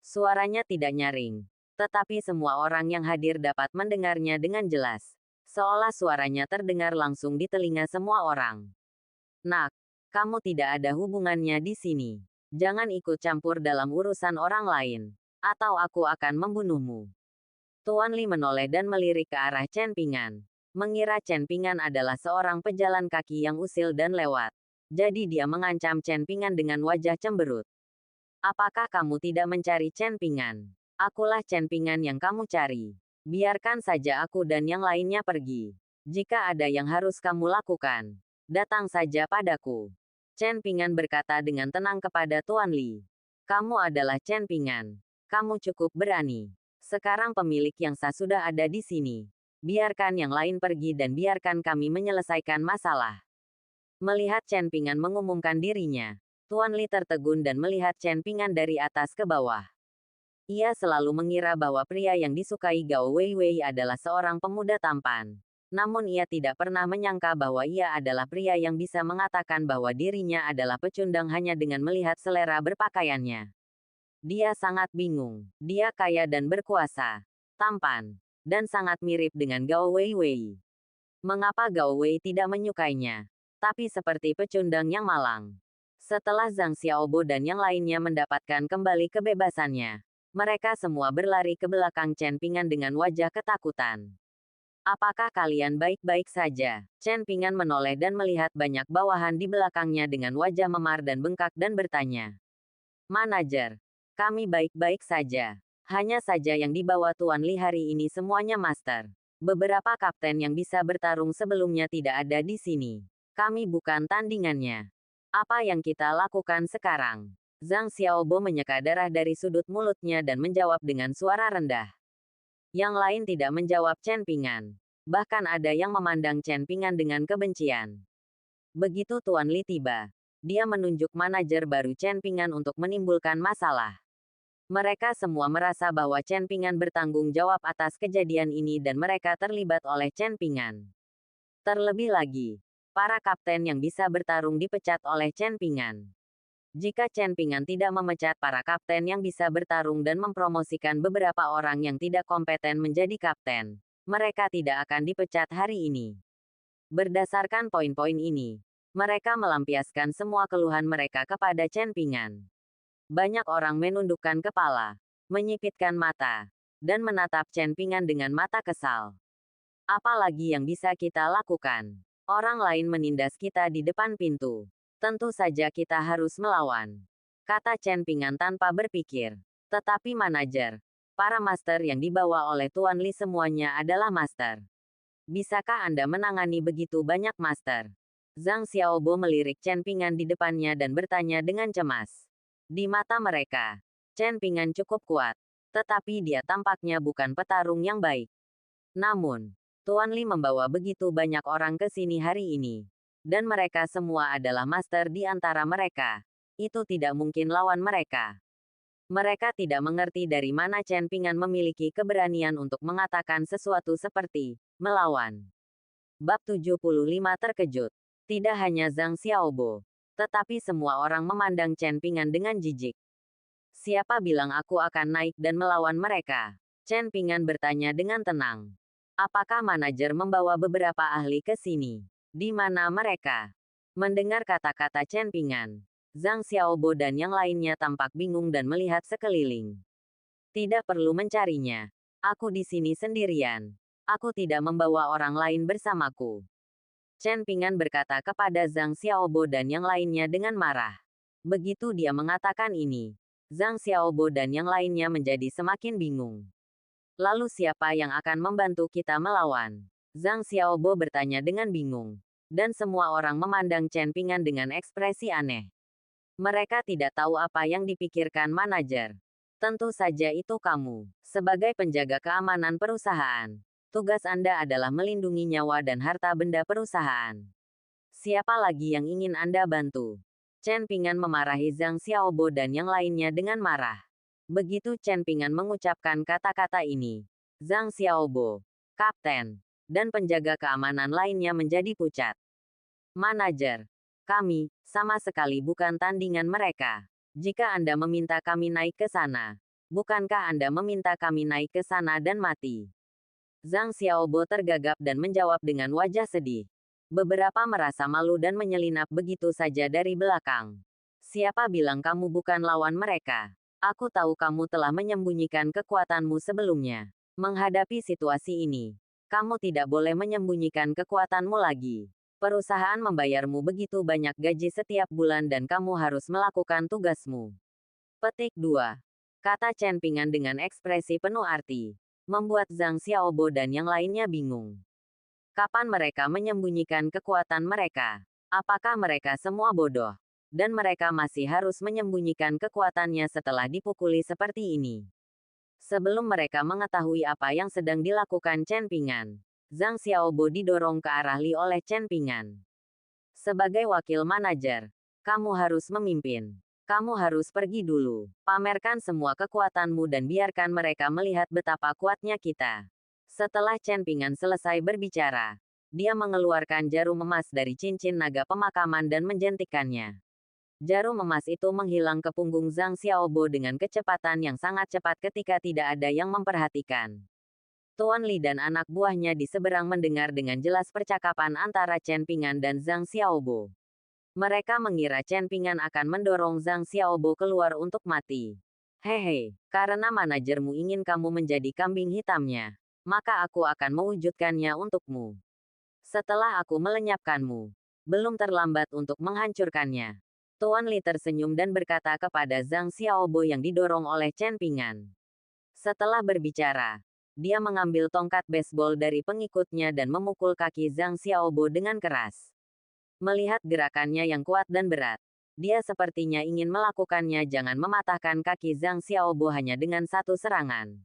Suaranya tidak nyaring, tetapi semua orang yang hadir dapat mendengarnya dengan jelas. Seolah suaranya terdengar langsung di telinga semua orang. Nak, kamu tidak ada hubungannya di sini. Jangan ikut campur dalam urusan orang lain, atau aku akan membunuhmu. Tuan Li menoleh dan melirik ke arah Chen Pingan. Mengira Chen Pingan adalah seorang pejalan kaki yang usil dan lewat. Jadi dia mengancam Chen Pingan dengan wajah cemberut. Apakah kamu tidak mencari Chen Pingan? Akulah Chen Pingan yang kamu cari. Biarkan saja aku dan yang lainnya pergi. Jika ada yang harus kamu lakukan, datang saja padaku. Chen Pingan berkata dengan tenang kepada Tuan Li. Kamu adalah Chen Pingan. Kamu cukup berani. Sekarang pemilik yang sah sudah ada di sini. Biarkan yang lain pergi dan biarkan kami menyelesaikan masalah. Melihat Chen Pingan mengumumkan dirinya, Tuan Li tertegun dan melihat Chen Pingan dari atas ke bawah. Ia selalu mengira bahwa pria yang disukai Gao Weiwei adalah seorang pemuda tampan. Namun ia tidak pernah menyangka bahwa ia adalah pria yang bisa mengatakan bahwa dirinya adalah pecundang hanya dengan melihat selera berpakaiannya. Dia sangat bingung. Dia kaya dan berkuasa, tampan, dan sangat mirip dengan Gao Weiwei. Mengapa Gao Wei tidak menyukainya? Tapi seperti pecundang yang malang. Setelah Zhang Xiaobo dan yang lainnya mendapatkan kembali kebebasannya, mereka semua berlari ke belakang Chen Pingan dengan wajah ketakutan. Apakah kalian baik-baik saja? Chen Pingan menoleh dan melihat banyak bawahan di belakangnya dengan wajah memar dan bengkak dan bertanya. Manajer, kami baik-baik saja. Hanya saja yang dibawa Tuan Li hari ini semuanya master. Beberapa kapten yang bisa bertarung sebelumnya tidak ada di sini. Kami bukan tandingannya. Apa yang kita lakukan sekarang? Zhang Xiaobo menyeka darah dari sudut mulutnya dan menjawab dengan suara rendah. Yang lain tidak menjawab Chen Pingan. Bahkan ada yang memandang Chen Pingan dengan kebencian. Begitu Tuan Li tiba, dia menunjuk manajer baru Chen Pingan untuk menimbulkan masalah. Mereka semua merasa bahwa Chen Pingan bertanggung jawab atas kejadian ini dan mereka terlibat oleh Chen Pingan. Terlebih lagi, para kapten yang bisa bertarung dipecat oleh Chen Pingan. Jika Chen Pingan tidak memecat para kapten yang bisa bertarung dan mempromosikan beberapa orang yang tidak kompeten menjadi kapten, mereka tidak akan dipecat hari ini. Berdasarkan poin-poin ini, mereka melampiaskan semua keluhan mereka kepada Chen Pingan. Banyak orang menundukkan kepala, menyipitkan mata, dan menatap Chen Pingan dengan mata kesal. Apalagi yang bisa kita lakukan? Orang lain menindas kita di depan pintu. Tentu saja kita harus melawan, kata Chen Pingan tanpa berpikir. Tetapi manajer, para master yang dibawa oleh Tuan Li semuanya adalah master. Bisakah Anda menangani begitu banyak master? Zhang Xiaobo melirik Chen Pingan di depannya dan bertanya dengan cemas. Di mata mereka, Chen Pingan cukup kuat, tetapi dia tampaknya bukan petarung yang baik. Namun, Tuan Li membawa begitu banyak orang ke sini hari ini. Dan mereka semua adalah master di antara mereka. Itu tidak mungkin lawan mereka. Mereka tidak mengerti dari mana Chen Pingan memiliki keberanian untuk mengatakan sesuatu seperti melawan. Bab 75 terkejut. Tidak hanya Zhang Xiaobo, tetapi semua orang memandang Chen Pingan dengan jijik. Siapa bilang aku akan naik dan melawan mereka? Chen Pingan bertanya dengan tenang. Apakah manajer membawa beberapa ahli ke sini? Di mana mereka? Mendengar kata-kata Chen Pingan, Zhang Xiaobo dan yang lainnya tampak bingung dan melihat sekeliling. Tidak perlu mencarinya. Aku di sini sendirian. Aku tidak membawa orang lain bersamaku. Chen Pingan berkata kepada Zhang Xiaobo dan yang lainnya dengan marah. Begitu dia mengatakan ini, Zhang Xiaobo dan yang lainnya menjadi semakin bingung. Lalu siapa yang akan membantu kita melawan? Zhang Xiaobo bertanya dengan bingung. Dan semua orang memandang Chen Pingan dengan ekspresi aneh. Mereka tidak tahu apa yang dipikirkan manajer. Tentu saja itu kamu. Sebagai penjaga keamanan perusahaan, tugas Anda adalah melindungi nyawa dan harta benda perusahaan. Siapa lagi yang ingin Anda bantu? Chen Pingan memarahi Zhang Xiaobo dan yang lainnya dengan marah. Begitu Chen Pingan mengucapkan kata-kata ini, Zhang Xiaobo, kapten, dan penjaga keamanan lainnya menjadi pucat. Manajer, kami sama sekali bukan tandingan mereka. Jika Anda meminta kami naik ke sana, bukankah Anda meminta kami naik ke sana dan mati? Zhang Xiaobo tergagap dan menjawab dengan wajah sedih. Beberapa merasa malu dan menyelinap begitu saja dari belakang. Siapa bilang kamu bukan lawan mereka? Aku tahu kamu telah menyembunyikan kekuatanmu sebelumnya. Menghadapi situasi ini, kamu tidak boleh menyembunyikan kekuatanmu lagi. Perusahaan membayarmu begitu banyak gaji setiap bulan dan kamu harus melakukan tugasmu. Petik 2. Kata Chen Pingan dengan ekspresi penuh arti. Membuat Zhang Xiaobo dan yang lainnya bingung. Kapan mereka menyembunyikan kekuatan mereka? Apakah mereka semua bodoh? Dan mereka masih harus menyembunyikan kekuatannya setelah dipukuli seperti ini. Sebelum mereka mengetahui apa yang sedang dilakukan Chen Ping'an, Zhang Xiaobo didorong ke arah Li oleh Chen Ping'an. Sebagai wakil manajer, kamu harus memimpin. Kamu harus pergi dulu. Pamerkan semua kekuatanmu dan biarkan mereka melihat betapa kuatnya kita. Setelah Chen Ping'an selesai berbicara, dia mengeluarkan jarum emas dari cincin naga pemakaman dan menjentikannya. Jarum emas itu menghilang ke punggung Zhang Xiaobo dengan kecepatan yang sangat cepat ketika tidak ada yang memperhatikan. Tuan Li dan anak buahnya di seberang mendengar dengan jelas percakapan antara Chen Ping'an dan Zhang Xiaobo. Mereka mengira Chen Ping'an akan mendorong Zhang Xiaobo keluar untuk mati. Hehe, karena manajermu ingin kamu menjadi kambing hitamnya, maka aku akan mewujudkannya untukmu. Setelah aku melenyapkanmu, belum terlambat untuk menghancurkannya. Tuan Li tersenyum dan berkata kepada Zhang Xiaobo yang didorong oleh Chen Ping'an. Setelah berbicara, dia mengambil tongkat baseball dari pengikutnya dan memukul kaki Zhang Xiaobo dengan keras. Melihat gerakannya yang kuat dan berat, dia sepertinya ingin melakukannya jangan mematahkan kaki Zhang Xiaobo hanya dengan satu serangan.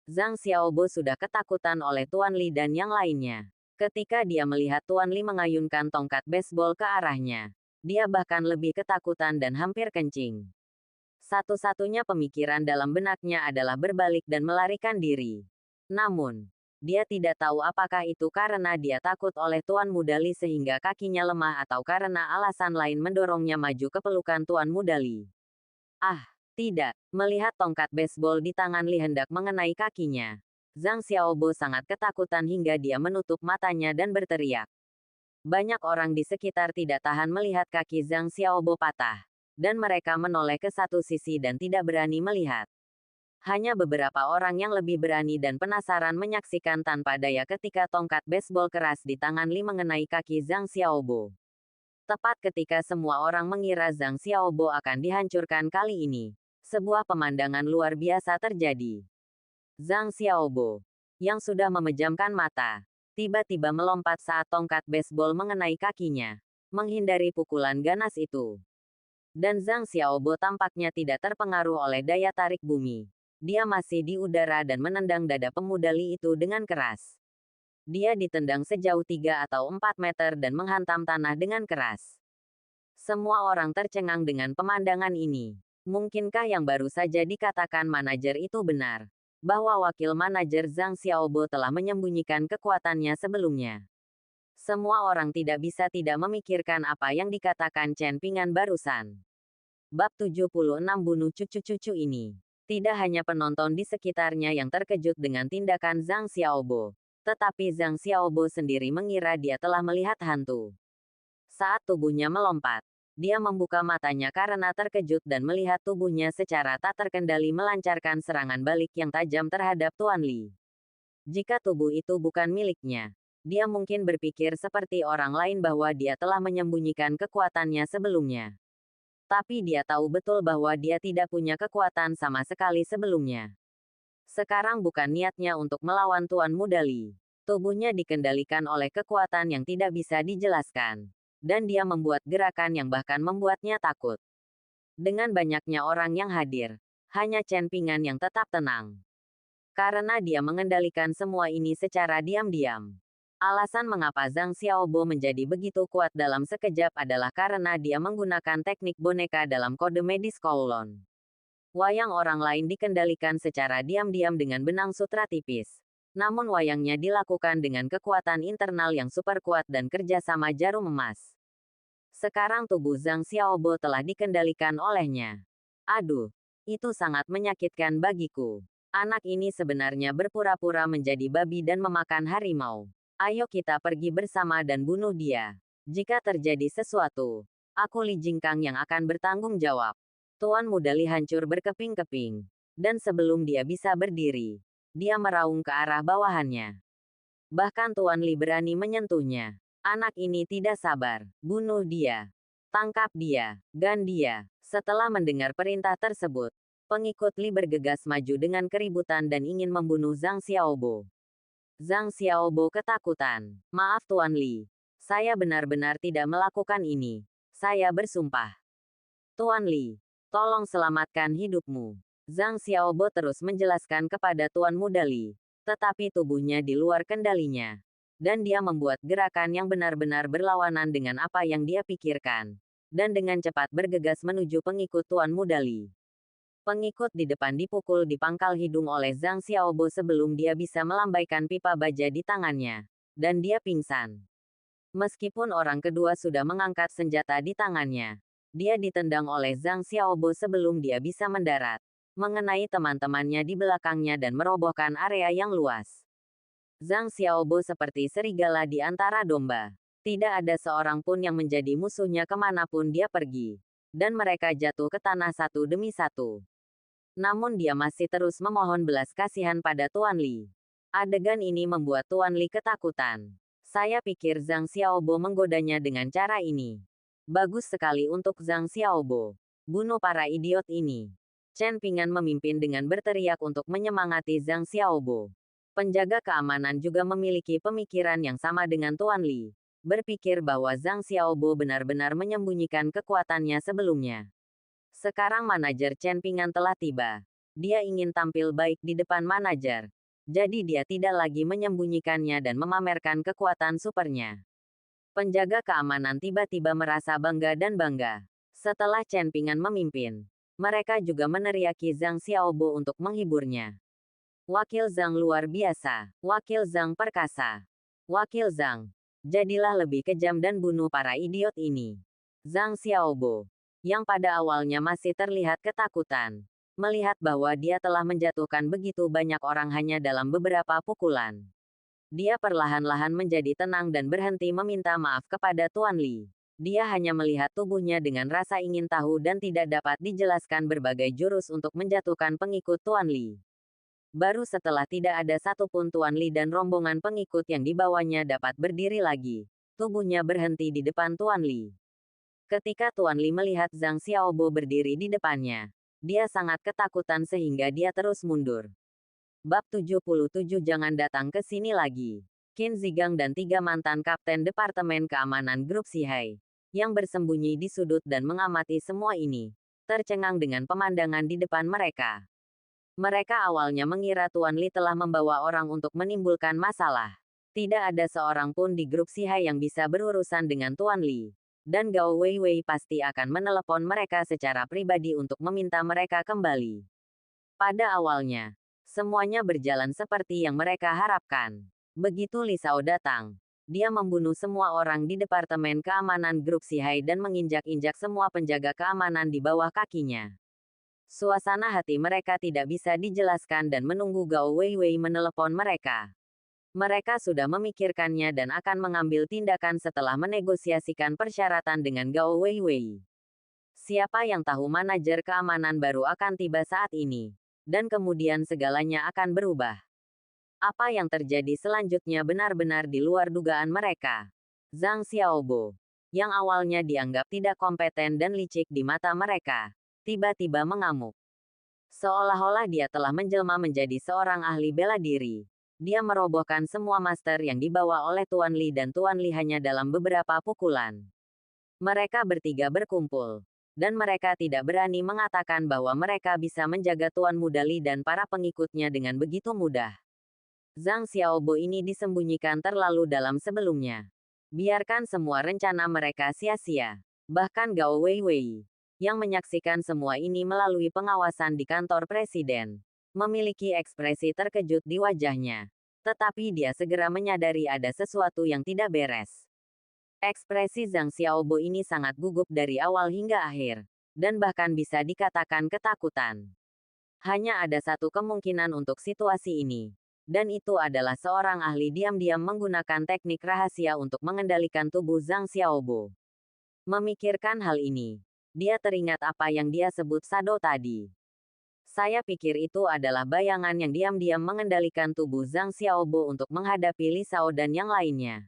Zhang Xiaobo sudah ketakutan oleh Tuan Li dan yang lainnya. Ketika dia melihat Tuan Li mengayunkan tongkat baseball ke arahnya, dia bahkan lebih ketakutan dan hampir kencing. Satu-satunya pemikiran dalam benaknya adalah berbalik dan melarikan diri. Namun, dia tidak tahu apakah itu karena dia takut oleh Tuan Muda Li sehingga kakinya lemah atau karena alasan lain mendorongnya maju ke pelukan Tuan Muda Li. Ah, tidak. Melihat tongkat baseball di tangan Li hendak mengenai kakinya, Zhang Xiaobo sangat ketakutan hingga dia menutup matanya dan berteriak. Banyak orang di sekitar tidak tahan melihat kaki Zhang Xiaobo patah, dan mereka menoleh ke satu sisi dan tidak berani melihat. Hanya beberapa orang yang lebih berani dan penasaran menyaksikan tanpa daya ketika tongkat baseball keras di tangan Li mengenai kaki Zhang Xiaobo. Tepat ketika semua orang mengira Zhang Xiaobo akan dihancurkan kali ini, sebuah pemandangan luar biasa terjadi. Zhang Xiaobo, yang sudah memejamkan mata, tiba-tiba melompat saat tongkat baseball mengenai kakinya, menghindari pukulan ganas itu. Dan Zhang Xiaobo tampaknya tidak terpengaruh oleh daya tarik bumi. Dia masih di udara dan menendang dada pemuda Li itu dengan keras. Dia ditendang sejauh 3 atau 4 meter dan menghantam tanah dengan keras. Semua orang tercengang dengan pemandangan ini. Mungkinkah yang baru saja dikatakan manajer itu benar? Bahwa wakil manajer Zhang Xiaobo telah menyembunyikan kekuatannya sebelumnya. Semua orang tidak bisa tidak memikirkan apa yang dikatakan Chen Ping'an barusan. Bab 76 bunuh cucu-cucu ini. Tidak hanya penonton di sekitarnya yang terkejut dengan tindakan Zhang Xiaobo, tetapi Zhang Xiaobo sendiri mengira dia telah melihat hantu. Saat tubuhnya melompat, dia membuka matanya karena terkejut dan melihat tubuhnya secara tak terkendali melancarkan serangan balik yang tajam terhadap Tuan Li. Jika tubuh itu bukan miliknya, dia mungkin berpikir seperti orang lain bahwa dia telah menyembunyikan kekuatannya sebelumnya. Tapi dia tahu betul bahwa dia tidak punya kekuatan sama sekali sebelumnya. Sekarang bukan niatnya untuk melawan Tuan Muda Li. Tubuhnya dikendalikan oleh kekuatan yang tidak bisa dijelaskan. Dan dia membuat gerakan yang bahkan membuatnya takut. Dengan banyaknya orang yang hadir, hanya Chen Ping'an yang tetap tenang. Karena dia mengendalikan semua ini secara diam-diam. Alasan mengapa Zhang Xiaobo menjadi begitu kuat dalam sekejap adalah karena dia menggunakan teknik boneka dalam kode medis Kowloon. Wayang orang lain dikendalikan secara diam-diam dengan benang sutra tipis. Namun wayangnya dilakukan dengan kekuatan internal yang super kuat dan kerjasama jarum emas. Sekarang tubuh Zhang Xiaobo telah dikendalikan olehnya. Aduh, itu sangat menyakitkan bagiku. Anak ini sebenarnya berpura-pura menjadi babi dan memakan harimau. Ayo kita pergi bersama dan bunuh dia. Jika terjadi sesuatu, aku Li Jingkang yang akan bertanggung jawab. Tuan Muda Li hancur berkeping-keping. Dan sebelum dia bisa berdiri, dia meraung ke arah bawahannya. Bahkan Tuan Li berani menyentuhnya. Anak ini tidak sabar. Bunuh dia. Tangkap dia. Gan dia. Setelah mendengar perintah tersebut, pengikut Li bergegas maju dengan keributan dan ingin membunuh Zhang Xiaobo. Zhang Xiaobo ketakutan. Maaf Tuan Li. Saya benar-benar tidak melakukan ini. Saya bersumpah. Tuan Li, tolong selamatkan hidupmu. Zhang Xiaobo terus menjelaskan kepada Tuan Muda Li. Tetapi tubuhnya di luar kendalinya. Dan dia membuat gerakan yang benar-benar berlawanan dengan apa yang dia pikirkan. Dan dengan cepat bergegas menuju pengikut Tuan Muda Li. Pengikut di depan dipukul di pangkal hidung oleh Zhang Xiaobo sebelum dia bisa melambaikan pipa baja di tangannya. Dan dia pingsan. Meskipun orang kedua sudah mengangkat senjata di tangannya, dia ditendang oleh Zhang Xiaobo sebelum dia bisa mendarat, mengenai teman-temannya di belakangnya dan merobohkan area yang luas. Zhang Xiaobo seperti serigala di antara domba. Tidak ada seorang pun yang menjadi musuhnya kemanapun dia pergi. Dan mereka jatuh ke tanah satu demi satu. Namun dia masih terus memohon belas kasihan pada Tuan Li. Adegan ini membuat Tuan Li ketakutan. Saya pikir Zhang Xiaobo menggodanya dengan cara ini. Bagus sekali untuk Zhang Xiaobo. Bunuh para idiot ini. Chen Ping'an memimpin dengan berteriak untuk menyemangati Zhang Xiaobo. Penjaga keamanan juga memiliki pemikiran yang sama dengan Tuan Li. Berpikir bahwa Zhang Xiaobo benar-benar menyembunyikan kekuatannya sebelumnya. Sekarang manajer Chen Ping'an telah tiba. Dia ingin tampil baik di depan manajer. Jadi dia tidak lagi menyembunyikannya dan memamerkan kekuatan supernya. Penjaga keamanan tiba-tiba merasa bangga dan bangga. Setelah Chen Ping'an memimpin, mereka juga meneriaki Zhang Xiaobo untuk menghiburnya. Wakil Zhang luar biasa. Wakil Zhang perkasa. Wakil Zhang, jadilah lebih kejam dan bunuh para idiot ini. Zhang Xiaobo, yang pada awalnya masih terlihat ketakutan, melihat bahwa dia telah menjatuhkan begitu banyak orang hanya dalam beberapa pukulan. Dia perlahan-lahan menjadi tenang dan berhenti meminta maaf kepada Tuan Li. Dia hanya melihat tubuhnya dengan rasa ingin tahu dan tidak dapat dijelaskan berbagai jurus untuk menjatuhkan pengikut Tuan Li. Baru setelah tidak ada satupun Tuan Li dan rombongan pengikut yang dibawanya dapat berdiri lagi, tubuhnya berhenti di depan Tuan Li. Ketika Tuan Li melihat Zhang Xiaobo berdiri di depannya, dia sangat ketakutan sehingga dia terus mundur. Bab 77 Jangan datang ke sini lagi. Qin Zigang dan 3 mantan kapten Departemen Keamanan Grup Xihai, yang bersembunyi di sudut dan mengamati semua ini, tercengang dengan pemandangan di depan mereka. Mereka awalnya mengira Tuan Li telah membawa orang untuk menimbulkan masalah. Tidak ada seorang pun di grup Xihai yang bisa berurusan dengan Tuan Li. Dan Gao Weiwei pasti akan menelepon mereka secara pribadi untuk meminta mereka kembali. Pada awalnya, semuanya berjalan seperti yang mereka harapkan. Begitu Li Shao datang, dia membunuh semua orang di Departemen Keamanan Grup Xihai dan menginjak-injak semua penjaga keamanan di bawah kakinya. Suasana hati mereka tidak bisa dijelaskan dan menunggu Gao Weiwei menelepon mereka. Mereka sudah memikirkannya dan akan mengambil tindakan setelah menegosiasikan persyaratan dengan Gao Weiwei. Siapa yang tahu manajer keamanan baru akan tiba saat ini, dan kemudian segalanya akan berubah. Apa yang terjadi selanjutnya benar-benar di luar dugaan mereka. Zhang Xiaobo, yang awalnya dianggap tidak kompeten dan licik di mata mereka, tiba-tiba mengamuk. Seolah-olah dia telah menjelma menjadi seorang ahli bela diri. Dia merobohkan semua master yang dibawa oleh Tuan Li dan Tuan Li hanya dalam beberapa pukulan. Mereka bertiga berkumpul, dan mereka tidak berani mengatakan bahwa mereka bisa menjaga Tuan Muda Li dan para pengikutnya dengan begitu mudah. Zhang Xiaobo ini disembunyikan terlalu dalam sebelumnya. Biarkan semua rencana mereka sia-sia. Bahkan Gao Weiwei, yang menyaksikan semua ini melalui pengawasan di kantor presiden, memiliki ekspresi terkejut di wajahnya. Tetapi dia segera menyadari ada sesuatu yang tidak beres. Ekspresi Zhang Xiaobo ini sangat gugup dari awal hingga akhir, dan bahkan bisa dikatakan ketakutan. Hanya ada satu kemungkinan untuk situasi ini, dan itu adalah seorang ahli diam-diam menggunakan teknik rahasia untuk mengendalikan tubuh Zhang Xiaobo. Memikirkan hal ini, dia teringat apa yang dia sebut Shadow tadi. Saya pikir itu adalah bayangan yang diam-diam mengendalikan tubuh Zhang Xiaobo untuk menghadapi Li Shao dan yang lainnya.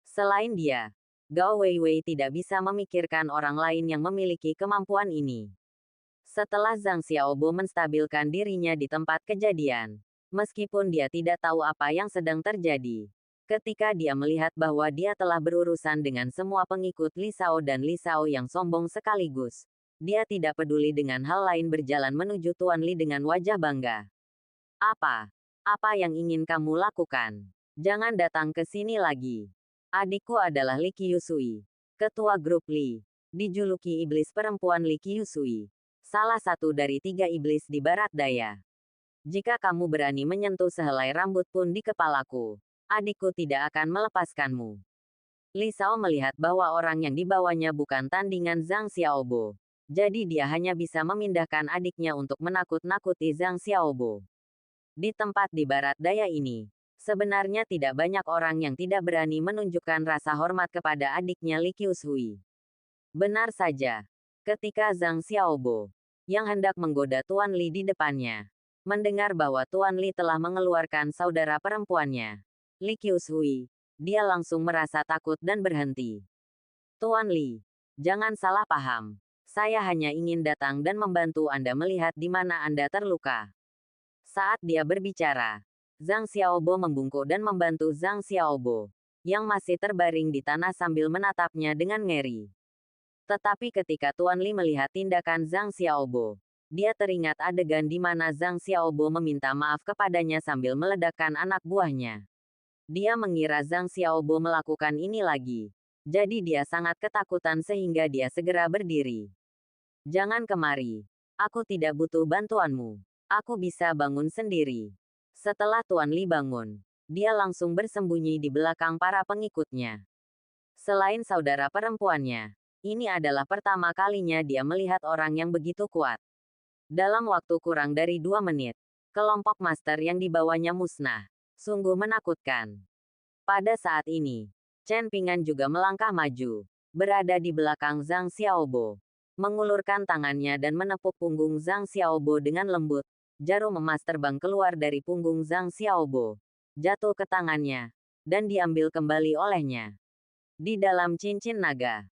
Selain dia, Gao Weiwei tidak bisa memikirkan orang lain yang memiliki kemampuan ini. Setelah Zhang Xiaobo menstabilkan dirinya di tempat kejadian, meskipun dia tidak tahu apa yang sedang terjadi. Ketika dia melihat bahwa dia telah berurusan dengan semua pengikut Li Shao dan Li Shao yang sombong sekaligus, dia tidak peduli dengan hal lain berjalan menuju Tuan Li dengan wajah bangga. Apa? Apa yang ingin kamu lakukan? Jangan datang ke sini lagi. Adikku adalah Li Qiusui, ketua grup Li, dijuluki iblis perempuan Li Qiusui, salah satu dari 3 iblis di barat daya. Jika kamu berani menyentuh sehelai rambut pun di kepalaku, adikku tidak akan melepaskanmu. Li Shao melihat bahwa orang yang dibawanya bukan tandingan Zhang Xiaobo. Jadi dia hanya bisa memindahkan adiknya untuk menakut-nakuti Zhang Xiaobo. Di tempat di barat daya ini, sebenarnya tidak banyak orang yang tidak berani menunjukkan rasa hormat kepada adiknya Li Qiusui. Benar saja, ketika Zhang Xiaobo, yang hendak menggoda Tuan Li di depannya, mendengar bahwa Tuan Li telah mengeluarkan saudara perempuannya, Li Qiusui, dia langsung merasa takut dan berhenti. Tuan Li, jangan salah paham. Saya hanya ingin datang dan membantu Anda melihat di mana Anda terluka. Saat dia berbicara, Zhang Xiaobo membungkuk dan membantu Zhang Xiaobo, yang masih terbaring di tanah sambil menatapnya dengan ngeri. Tetapi ketika Tuan Li melihat tindakan Zhang Xiaobo, dia teringat adegan di mana Zhang Xiaobo meminta maaf kepadanya sambil meledakkan anak buahnya. Dia mengira Zhang Xiaobo melakukan ini lagi. Jadi dia sangat ketakutan sehingga dia segera berdiri. Jangan kemari. Aku tidak butuh bantuanmu. Aku bisa bangun sendiri. Setelah Tuan Li bangun, dia langsung bersembunyi di belakang para pengikutnya. Selain saudara perempuannya, ini adalah pertama kalinya dia melihat orang yang begitu kuat. Dalam waktu kurang dari 2 menit, kelompok master yang dibawanya musnah. Sungguh menakutkan. Pada saat ini, Chen Pingan juga melangkah maju, berada di belakang Zhang Xiaobo, mengulurkan tangannya dan menepuk punggung Zhang Xiaobo dengan lembut. Jarum emas terbang keluar dari punggung Zhang Xiaobo, jatuh ke tangannya, dan diambil kembali olehnya. Di dalam cincin naga,